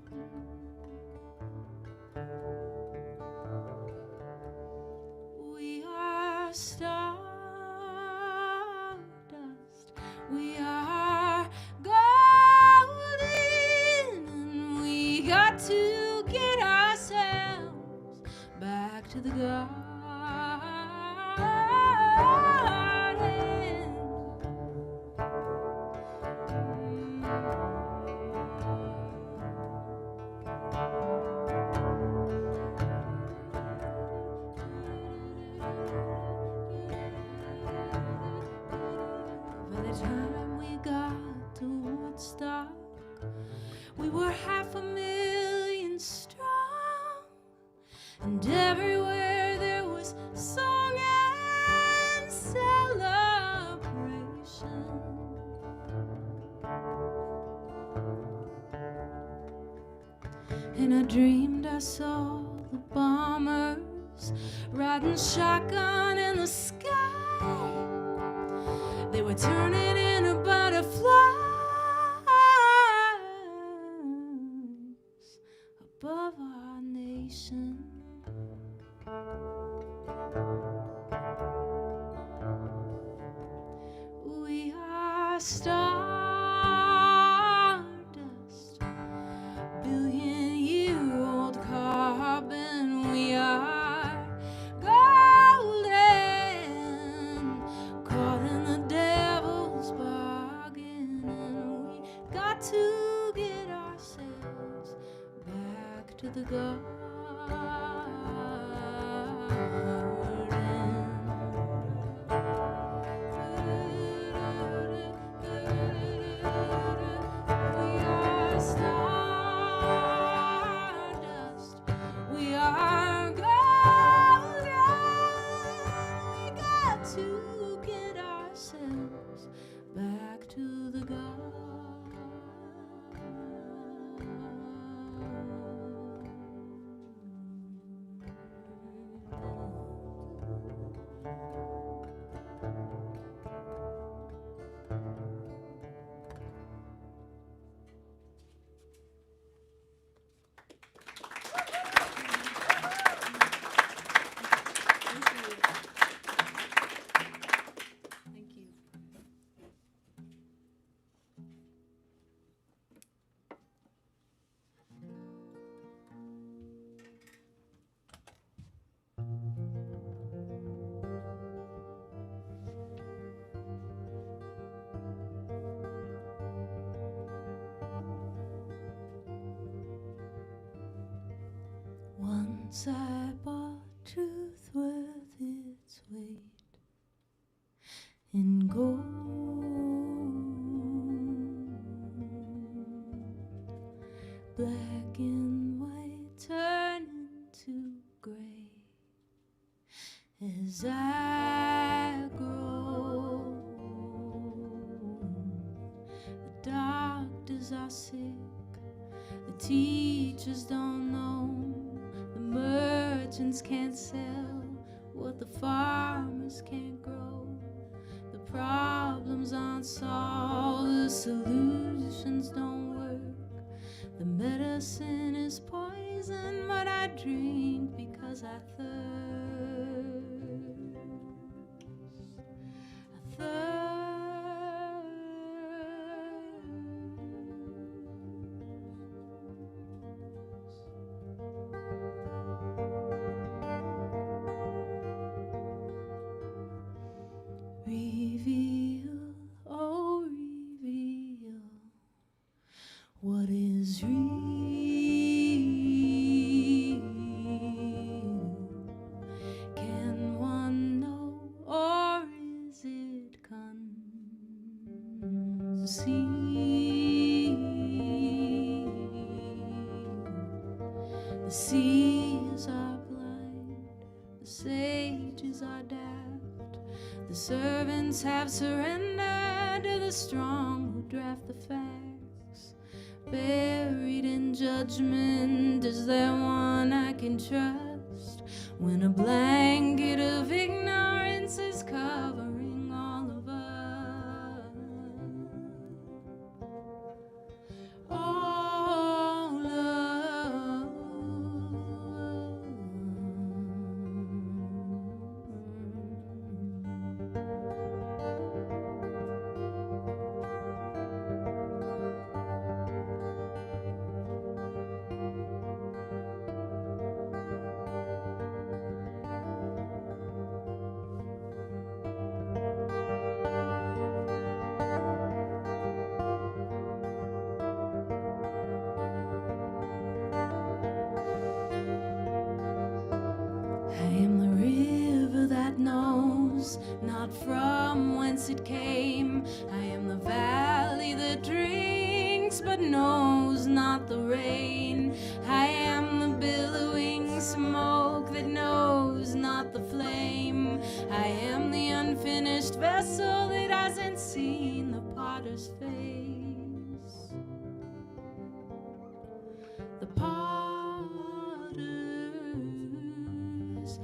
We are stardust, we are golden, and we got to get ourselves back to the garden. By the time we got to Woodstock, we were 500,000 strong, and everywhere there was song and celebration. And I dreamed I saw the bombers riding shotgun in the sky. They were turning into butterflies above our nation. We are stardust, billion-year-old carbon. We are golden, caught in the devil's bargain, and we got to get ourselves back to the garden. We are stardust, we are golden. We got to get ourselves back to the garden. Thank you. Once I bought truth worth its weight in gold. Black and white turn into gray as I teachers don't know, the merchants can't sell what the farmers can't grow. The problems aren't solved, the solutions don't work. The medicine is poison, but I drink because I thirst. I thirst. Reveal, oh reveal, what is real? Can one know, or is it concealed? The seas are blind, the sages are daft, the servants have surrendered to the strong who draft the facts. Buried in judgment, is there one I can trust when a blanket of ignorance is covering all of us? All of I am the river that knows not from whence it came. I am the valley that drinks but knows not the rain. I am the billowing smoke that knows not the flame. I am the unfinished vessel that hasn't seen the potter's face. The potter's face.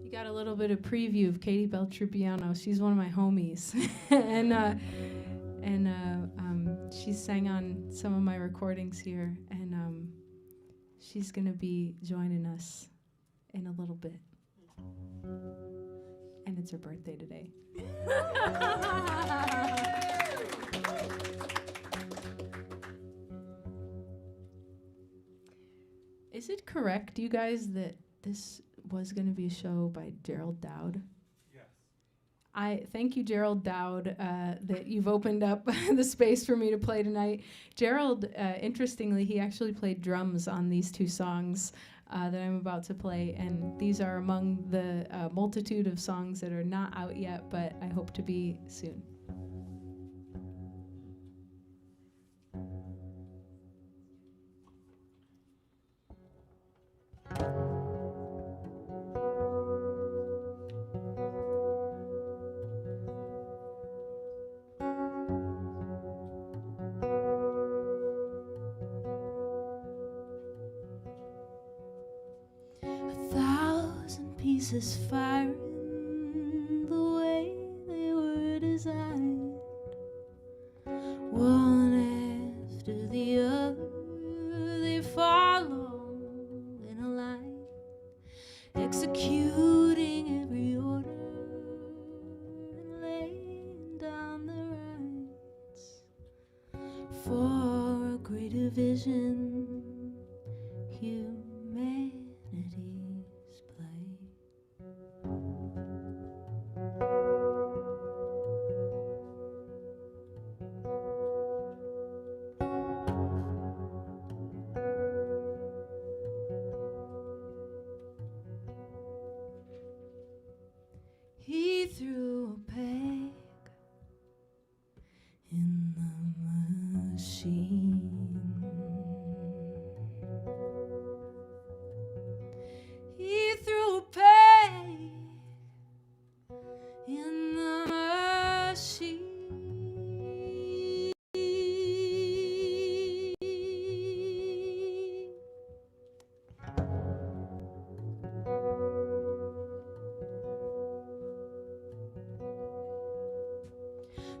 You got a little bit of preview of Katie Beltrupiano. She's one of my homies, and she sang on some of my recordings here, and she's gonna be joining us in a little bit. And it's her birthday today. Is it correct, you guys, that this was going to be a show by Gerald Dowd? Yes. I thank you, Gerald Dowd, that you've opened up the space for me to play tonight. Gerald, interestingly, he actually played drums on these two songs that I'm about to play, and these are among the multitude of songs that are not out yet, but I hope to be soon. furnaces firing the way they were designed, one after the other they follow in a line, executing every order and laying down the rights for a greater vision, humanity's plight. He threw a peg in the machine. He threw a peg in the machine.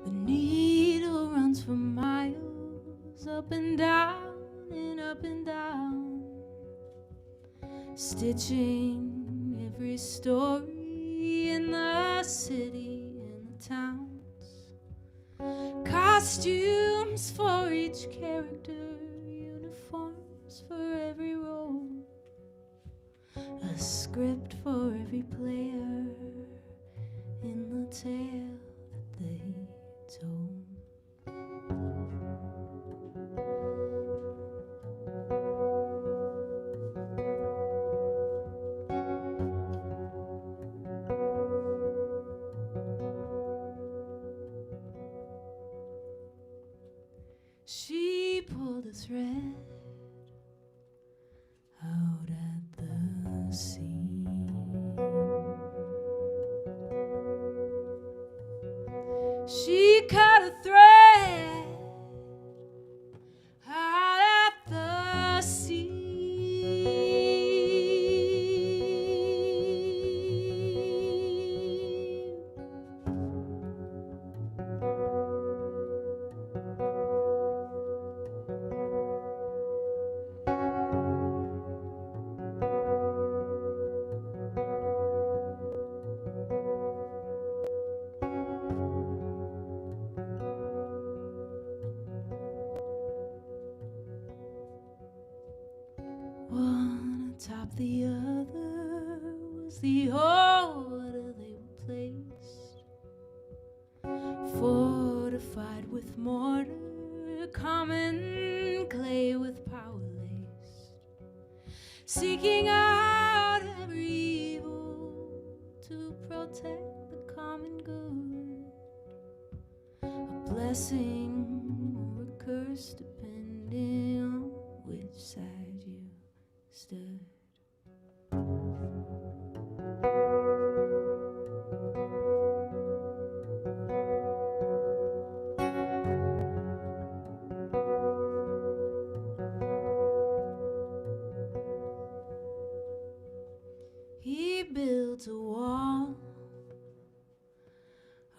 The needle runs for miles, up and down and up and down, stitching every story in the city and the towns, costumes for each character, uniforms for every role, a script for every player in the tale that they told. She pulled a thread out at the seam. She cut a thread out at the seam. One atop the other was the order they were placed, fortified with mortar, common clay with power laced, seeking out every evil to protect the common good, a blessing or a curse depending on which side you stood. He built a wall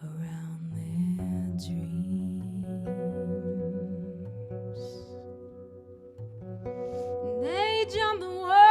around their dreams. They jumped the wall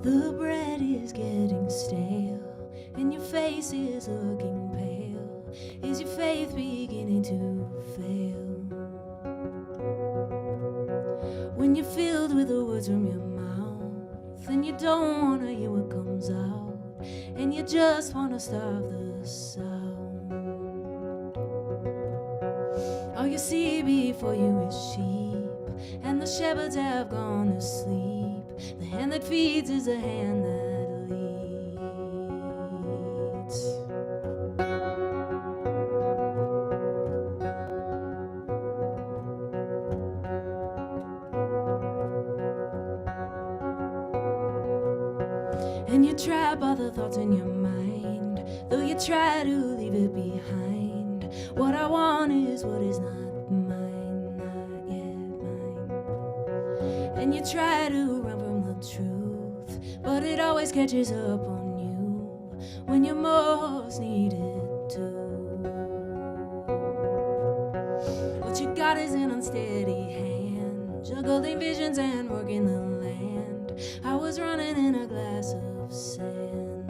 The bread is getting stale, and your face is looking pale. Is your faith beginning to fail? When you're filled with the words from your mouth, and you don't wanna hear what comes out, and you just wanna starve the sound. All you see before you is sheep, and the shepherds have gone to sleep. The hand that feeds is the hand that leads. And you're trapped by the thoughts in your mind, though you try to leave it behind. What I want is what is not mine, not yet mine. And you try to run from the truth, but it always catches up on you when you most need it to. What you got is an unsteady hand, juggling visions and working the land. I was running in a glass of sand.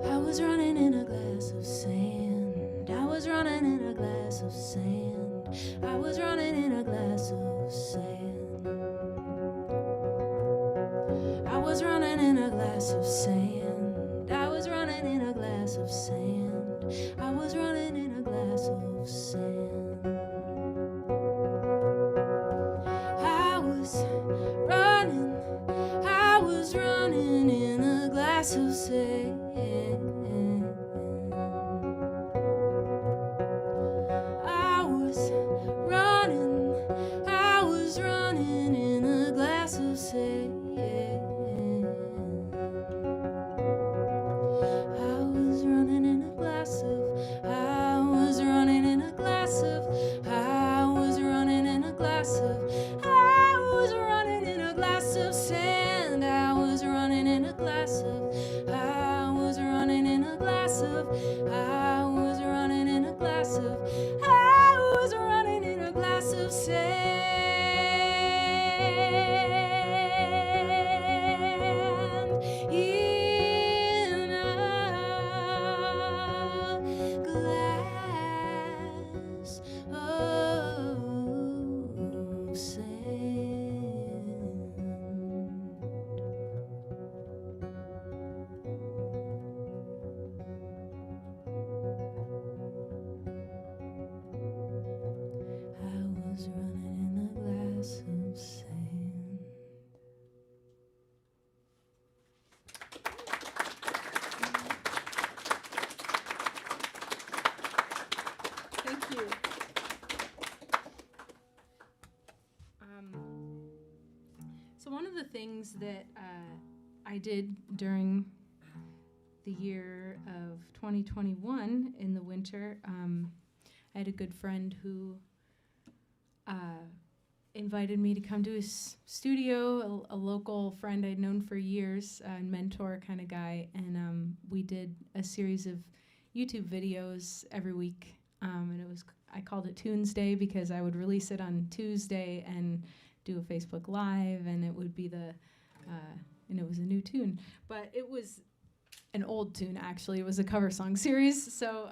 I was running in a glass of sand. I was running in a glass of sand. I was running in a glass of sand. I was running in a glass of sand. I was running in a glass of sand. I was running in a glass of sand. I was running in a glass of sand. I was running in a glass of sand. I was running in a glass of, I was running in a glass of, I was running in a glass of, I was running in a glass of sand. I was running in a glass of, I was running in a glass of, I was running in a glass of, I was running in a glass of sand. In a glass of sand. I was running in a glass of sand. Thank you. So one of the things that I did during the year of 2021 in the winter, I had a good friend who invited me to come to his studio, a local friend I'd known for years, a mentor kind of guy, and we did a series of YouTube videos every week, and I called it Tuesday because I would release it on Tuesday and do a Facebook Live, and it would be and it was a new tune, but it was an old tune, actually. It was a cover song series, so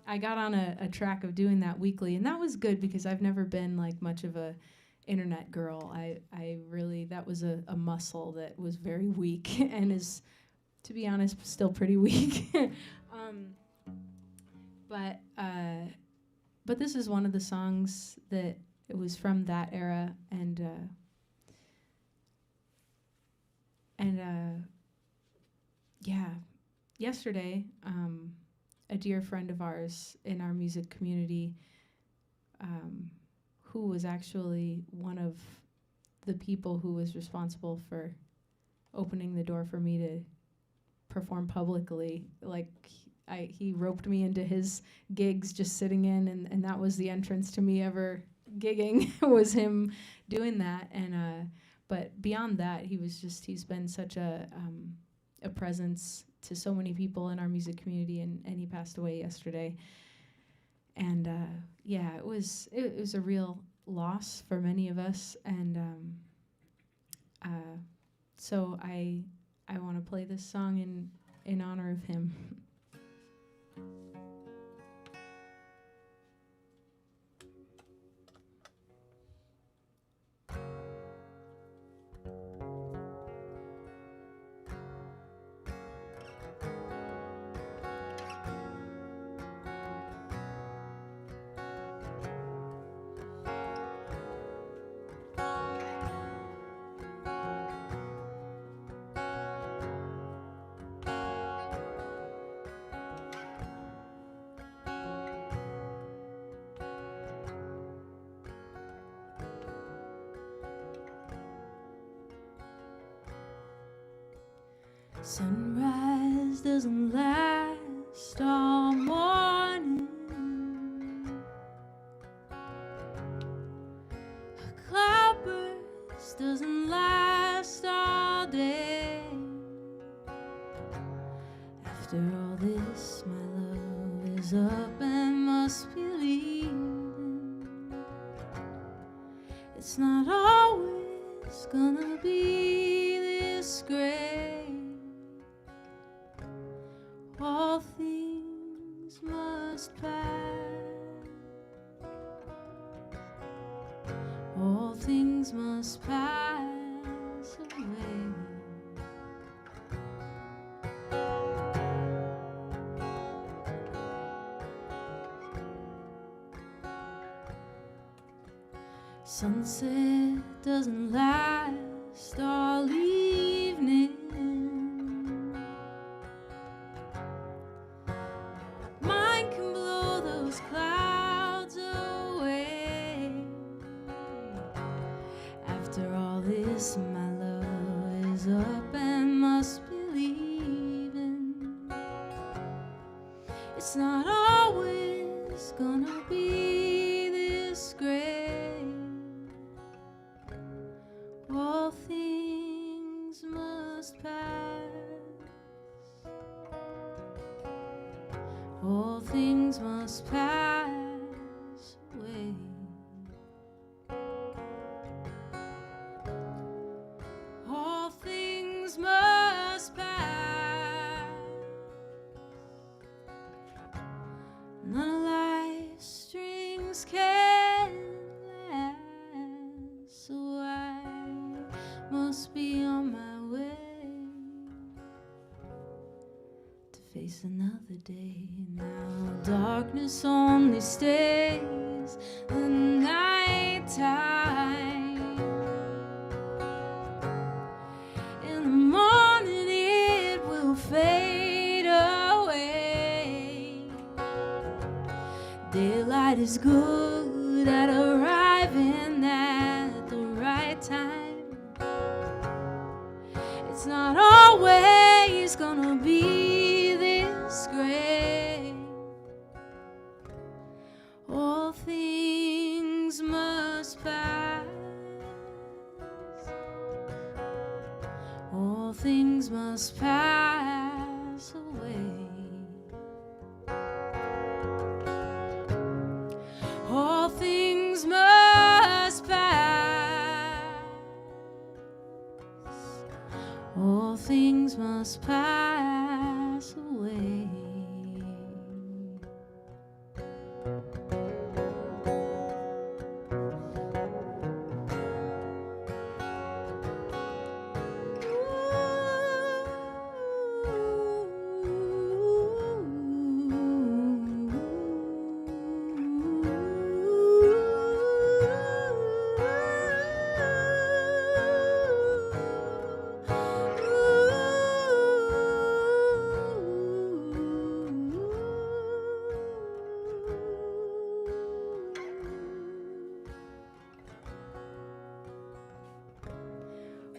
I got on a track of doing that weekly, and that was good because I've never been like much of a internet girl. I really, that was a muscle that was very weak and is, to be honest, still pretty weak. But this is one of the songs that it was from that era, and yeah, yesterday, a dear friend of ours in our music community, who was actually one of the people who was responsible for opening the door for me to perform publicly, like he roped me into his gigs just sitting in, and that was the entrance to me ever gigging was him doing that. And but beyond that, he's been such a presence to so many people in our music community, and he passed away yesterday. And yeah, it was a real loss for many of us, and so I want to play this song in honor of him. Sunrise doesn't last all morning. A cloudburst doesn't last all day. After all this, my love is up and must be leaving. It's not always gonna be this great. All things must pass. All things must pass away. Sunset doesn't last all evening. Mine can blow those clouds away. After all this, my love is up and must be leaving. It's not always gonna be this great. All things must pass. All things must pass away. All things must pass. None of life's strings can last, so I must be on my way to face another day. Now darkness only stays the night time. In the morning it will fade away. Daylight is good at arriving at the right time. It's not always gonna be this great. All things must pass. All things must pass away. All things must pass. All things must pass away.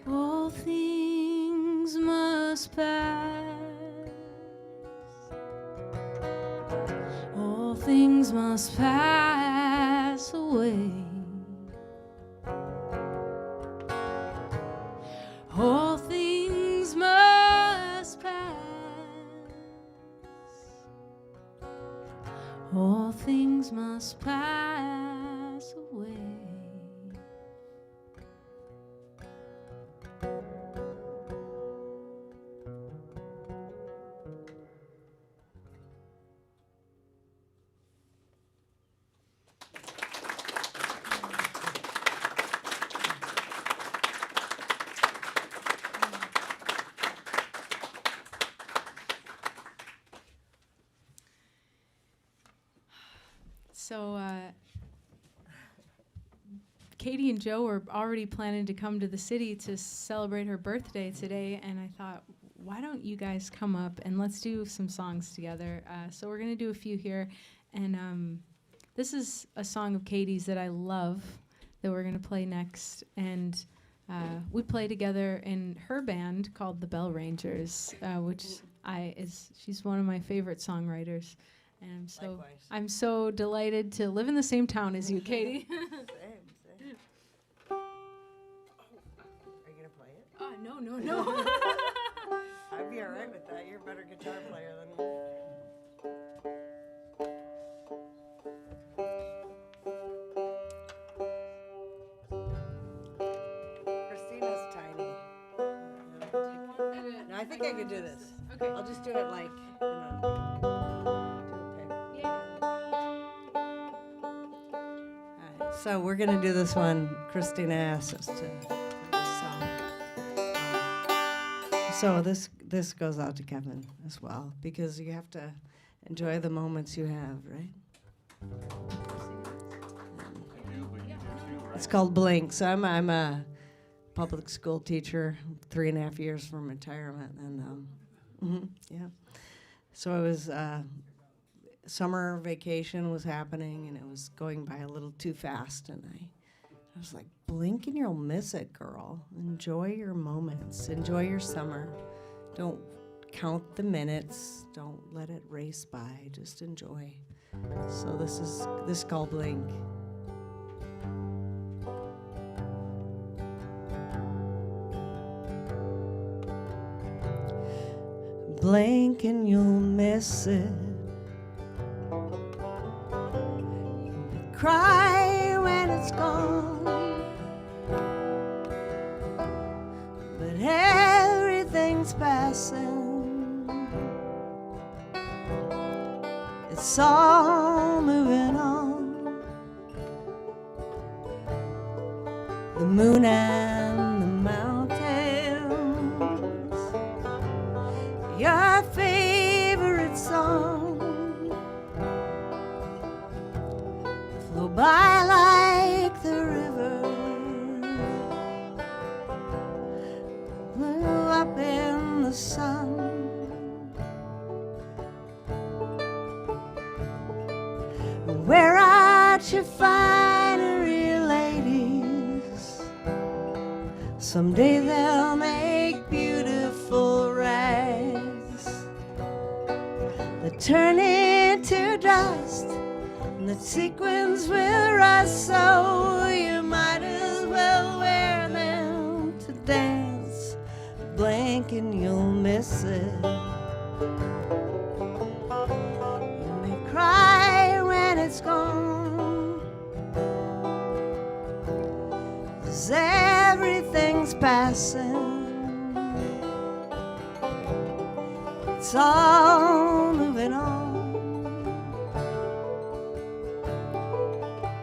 All things must pass. All things must pass away. All things must pass. all things must pass away. So, Katie and Joe were already planning to come to the city to celebrate her birthday today, and I thought, why don't you guys come up and let's do some songs together? So we're going to do a few here, and this is a song of Katie's that I love that we're going to play next, and we play together in her band called the Bell Rangers, which she's one of my favorite songwriters. And I'm so delighted to live in the same town as you, Katie. Same. Are you gonna play it? No. I'd be all right with that. You're a better guitar player than me. Christina's tiny. No, I think I could do this. Okay. I'll just do it like. So we're gonna do this one. Christina asked us to. So this goes out to Kevin as well, because you have to enjoy the moments you have, right? It's called Blink. So I'm a public school teacher, 3.5 years from retirement, and yeah. So I was. Summer vacation was happening, and it was going by a little too fast, and I was like, blink and you'll miss it, girl. Enjoy your moments. Enjoy your summer. Don't count the minutes. Don't let it race by. Just enjoy. So this is called Blink. Blink and you'll miss it. Cry when it's gone, but everything's passing. It's all moving on. The moon and the mountains, your favorite song, flow by like the river, blew up in the sun. Wear out your finery, ladies. Someday they'll make beautiful rags that turn into dust. The sequins will rust, so you might as well wear them to dance. Blink and you'll miss it. You may cry when it's gone, 'cause everything's passing. It's all moving on.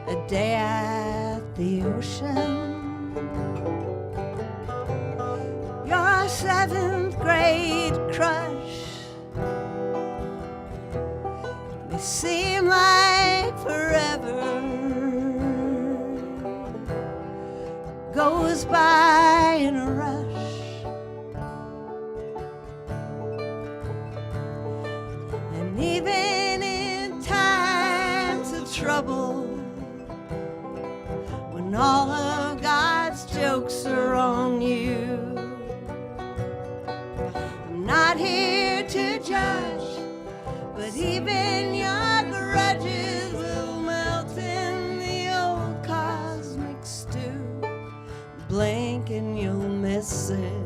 A day at the ocean, your 7th grade crush may seem like forever, goes by in a rush, and even in times of trouble, when all of God's jokes are on you, I'm not here to judge, but even your grudges will melt in the old cosmic stew. Blink and you'll miss it.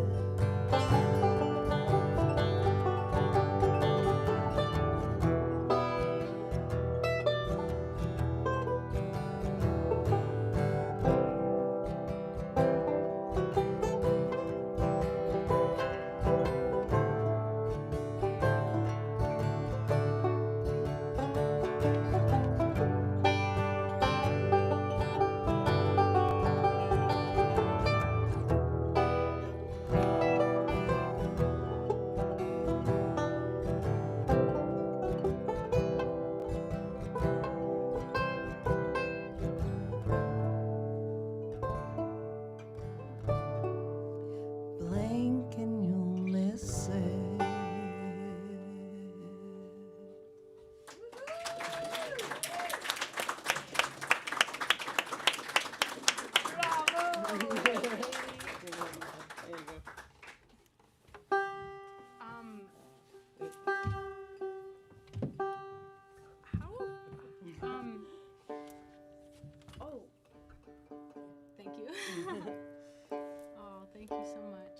Oh, thank you so much.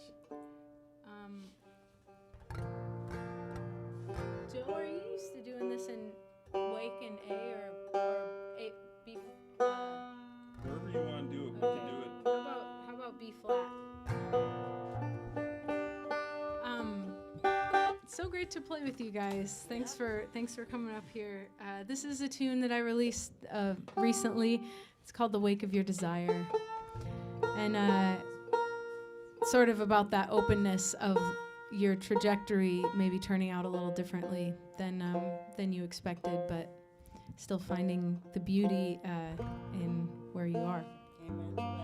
Joe, are you used to doing this in Wake and A or A, B? Wherever you want to do it, we can do it. How about B flat? It's so great to play with you guys. Thanks for coming up here. This is a tune that I released recently. It's called "The Wake of Your Desire," and sort of about that openness of your trajectory maybe turning out a little differently than you expected, but still finding the beauty in where you are. Amen to that.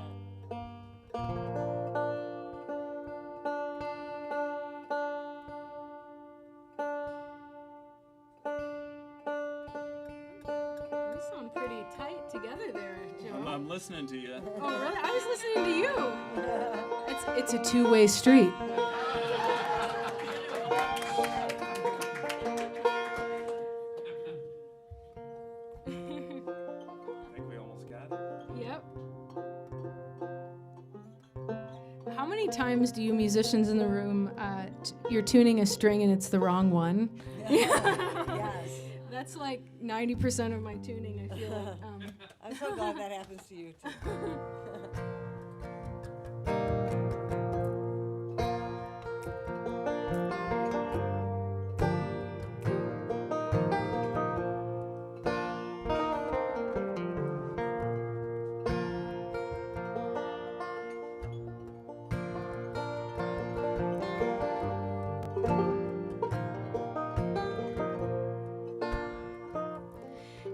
We sound pretty tight together there, Joe. I'm listening to you. Oh, really? I was listening to you. It's a two-way street. I think we almost got it. Yep. How many times do you musicians in the room, you're tuning a string and it's the wrong one? Yes. That's like 90% of my tuning, I feel like. I'm so glad that happens to you too.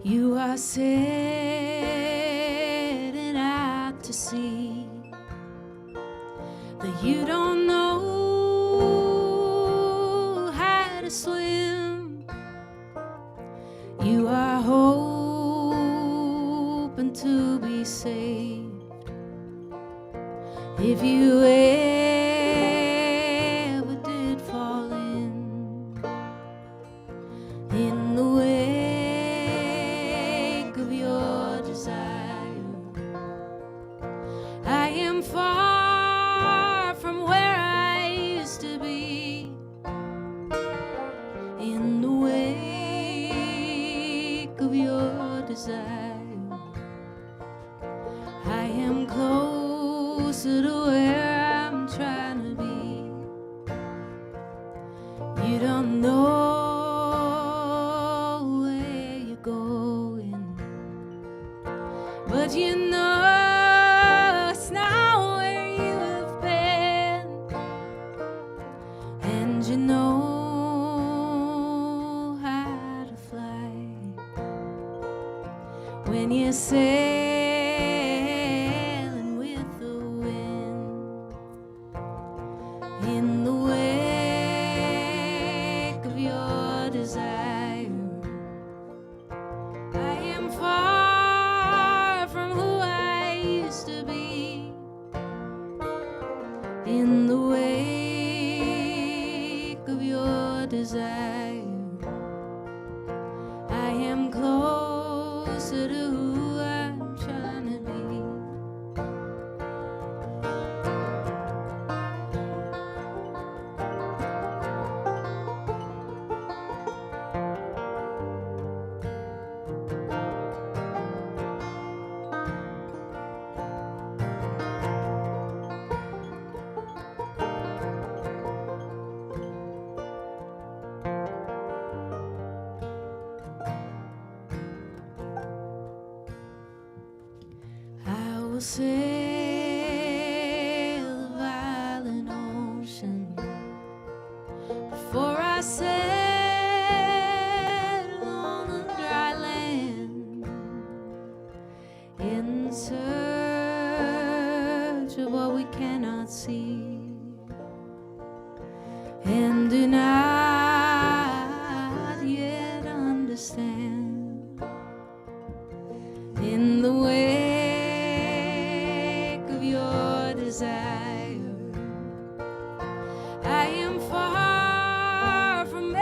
You are setting out to sea that you don't know how to swim. You are hoping to be saved if you ever did fall in the way of your desire. I am far from where I used to be. In the wake of your desire, I am closer to where I'm trying to be. You don't know but you know it's not where you have been, and you know how to fly when you're sailing with the wind. In the wake of your desire, I am far to be. In the wake of your desire, I am closer to who I'm trying to be. Sail the violent ocean before I settle on a dry land, in search of what we cannot see and do not yet understand. In the way desire, I am far from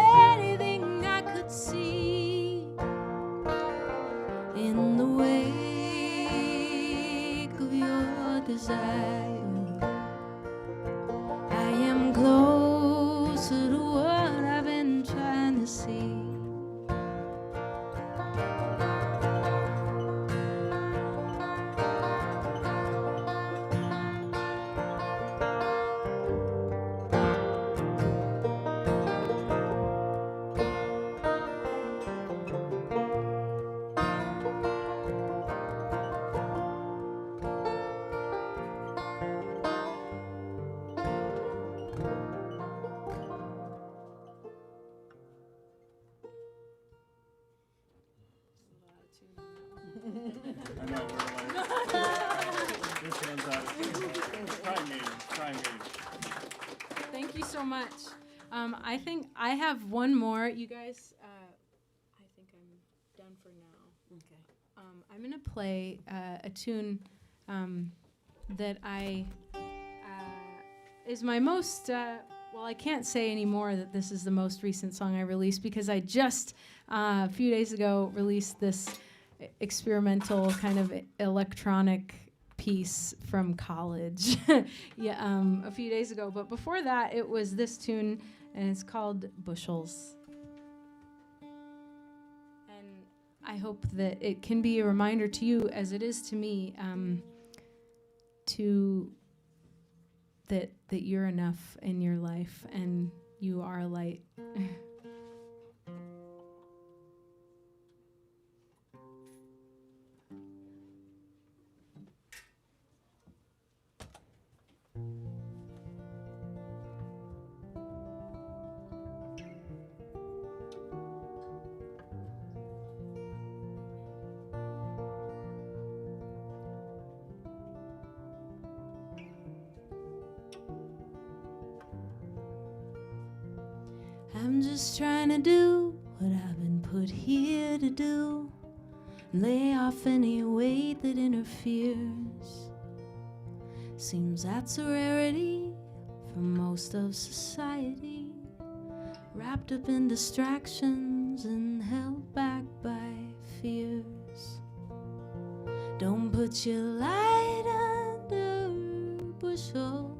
I know, we're like, this one's out of tune. Try me. Thank you so much. I think I have one more. You guys, I think I'm done for now. Okay. I'm going to play a tune that is my most, well, I can't say anymore that this is the most recent song I released because I just, a few days ago, released this experimental kind of electronic piece from college a few days ago. But before that, it was this tune, and it's called Bushels. And I hope that it can be a reminder to you, as it is to me, that you're enough in your life and you are a light. I'm just trying to do what I've been put here to do. Lay off any weight that interferes. Seems that's a rarity for most of society. Wrapped up in distractions and held back by fears. Don't put your light under a bushel,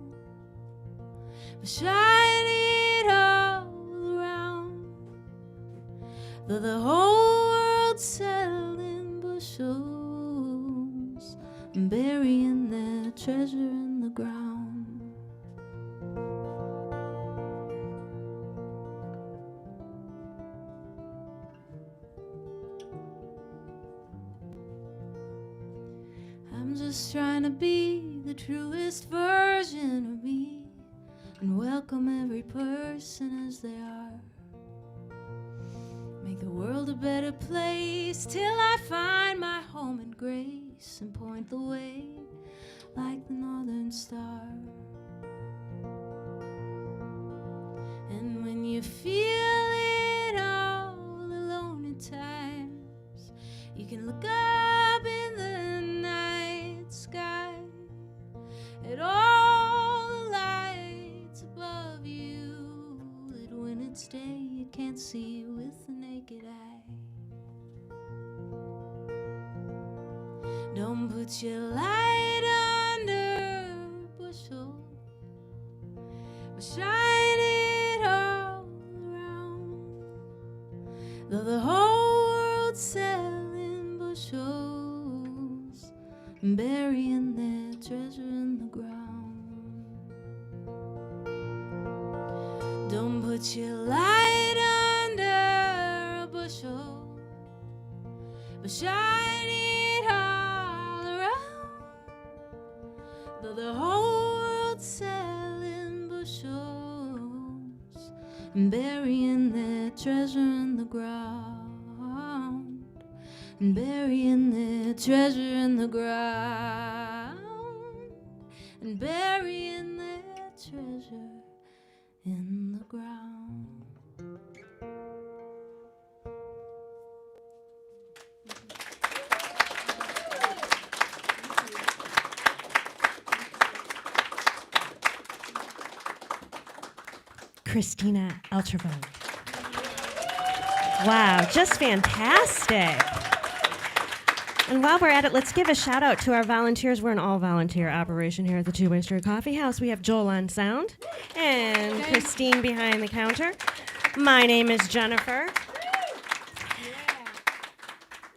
but shine it all around. Though the whole world's selling bushels and burying their treasure in the ground. I'm just trying to be the truest version of me and welcome every person as they are. Make the world a better place till I find my home in grace and point the way like the northern star. And when you feel it all alone at times, you can look up in the night sky at all the lights above you that when it's day you can't see with the naked eye. Don't put your light under a bushel, but shine it all around. Though the whole world's selling bushels and burying their treasure in the ground. Don't put your light under a bushel, but shine it all around. Though the whole world's selling bushels and burying their treasure in the ground, and burying their treasure in the ground, and burying their treasure in the ground. Christina Eltrevoog. Wow, just fantastic. And while we're at it, let's give a shout out to our volunteers. We're an all volunteer operation here at the Two-Way Street Coffee House. We have Joel on sound and Christine behind the counter. My name is Jennifer.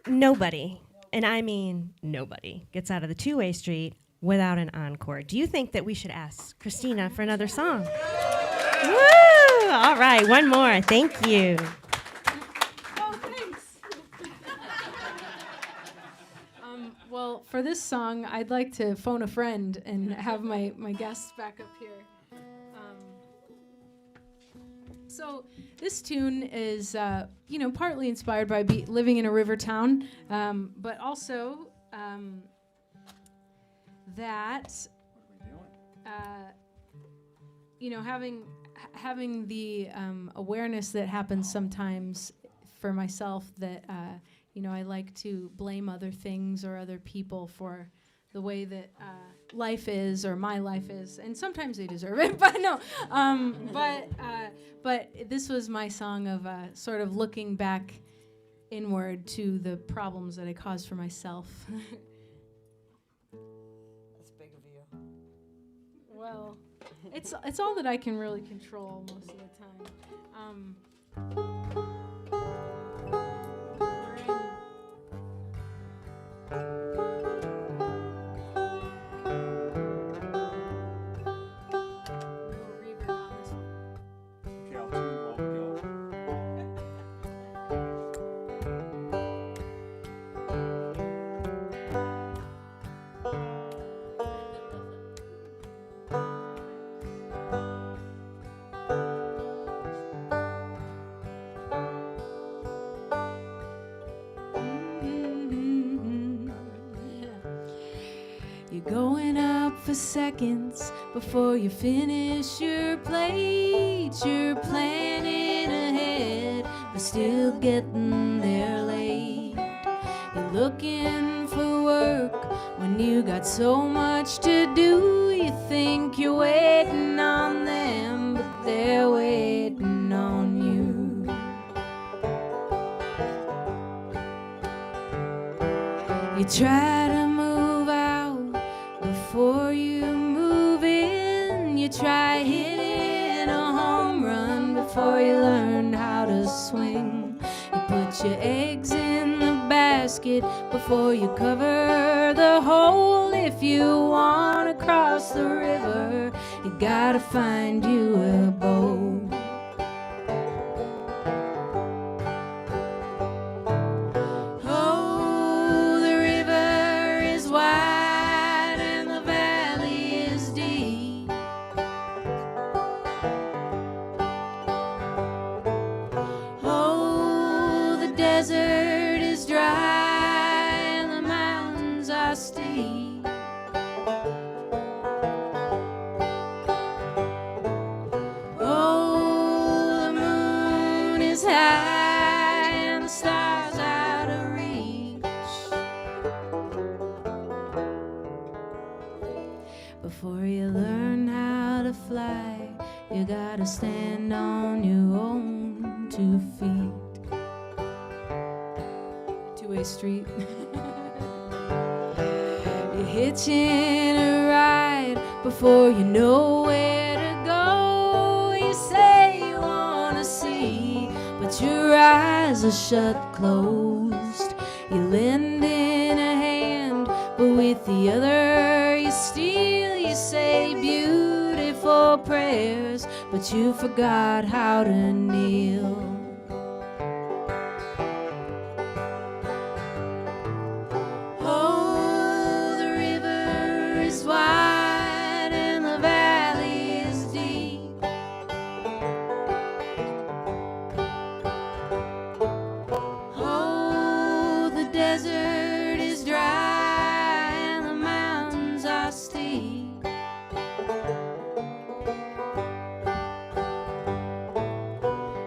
Nobody, and I mean nobody, gets out of the two-way street without an encore. Do you think that we should ask Christina for another song? Woo! All right, one more. Thank you. Oh, thanks. Well, for this song, I'd like to phone a friend and have my guests back up here. So this tune is, partly inspired by living in a river town, but also that, having the awareness that happens sometimes for myself that, I like to blame other things or other people for the way that life is or my life is, and sometimes they deserve it, but no. But this was my song of sort of looking back inward to the problems that I caused for myself. That's big of you. Well, it's all that I can really control most of the time. Okay, I'll tune while we go. You're going up for seconds before you finish your plate. You're planning ahead, but still getting there late. You're looking for work when you got so much to do. You think you're waiting on them, but they're waiting on you. You try to move out before you move in. You try hitting a home run before you learn how to swing. You put your eggs in the basket before you cover the hole. If you want to cross the river, you gotta find you a boat. Oh, the river is wide and the valley is deep. Oh, the desert is dry and the mountains are steep. Oh, the moon is high and the stars out of reach. Before you learn how to fly, you gotta stand on your own 2 feet. Two-way street. You're hitching a ride before you know where to go. You say you wanna see, but your eyes are shut closed. You're lending a hand, but with the other you steal. You say beautiful prayers, but you forgot how to kneel. Oh, the river is wide and the valley is deep. Oh, the desert is dry and the mountains are steep.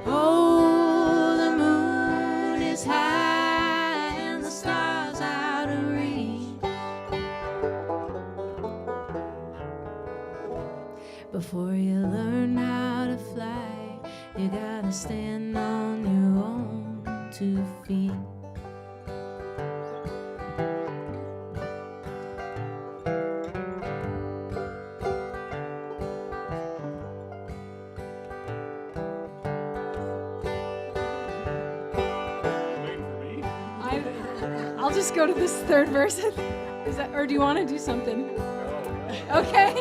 Oh, the moon is high and the stars out of reach. Before you learn how to fly, you gotta stand on your own 2 feet. Wait for me. I'll just go to this third verse. Is that, or do you want to do something? Okay.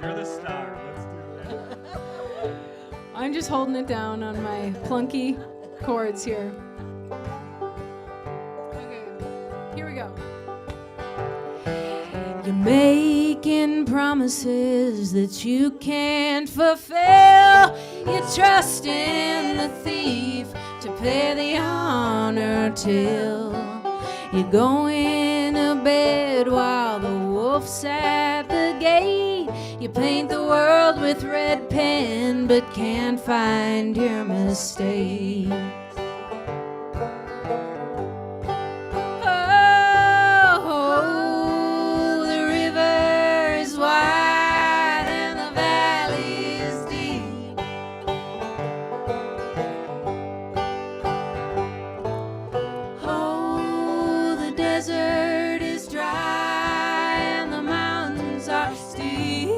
You're the star. Let's do it. I'm just holding it down on my plunky chords here. Okay, here we go. You're making promises that you can't fulfill. You trust in the thief to pay the honor till you're going to bed while the wolf's at the gate. You paint the world with red pen but can't find your mistake. Oh, the river is wide and the valley is deep. Oh, the desert is dry and the mountains are steep.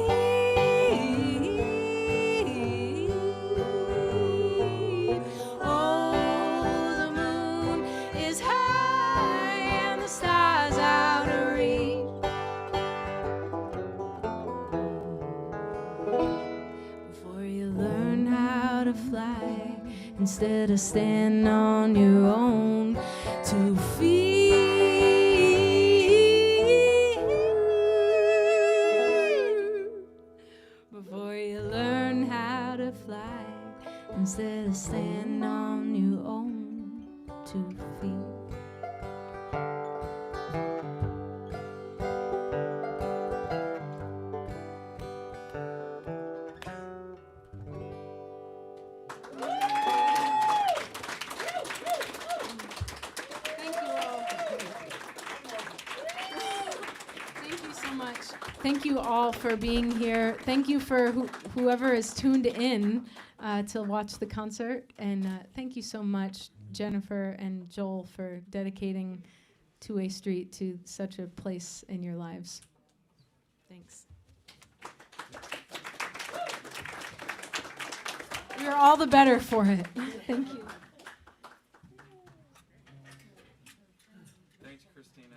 Oh, the moon is high and the stars out of reach. Before you learn how to fly, instead of standing on your own 2 feet. Before you learn how to fly, instead of standing on your own 2 feet. Thank you all. Thank you so much. Thank you all for being here. Thank you for whoever is tuned in to watch the concert. And thank you so much, Jennifer and Joel, for dedicating Two-Way Street to such a place in your lives. Thanks. You're all the better for it. Thank you. Thanks, Christina.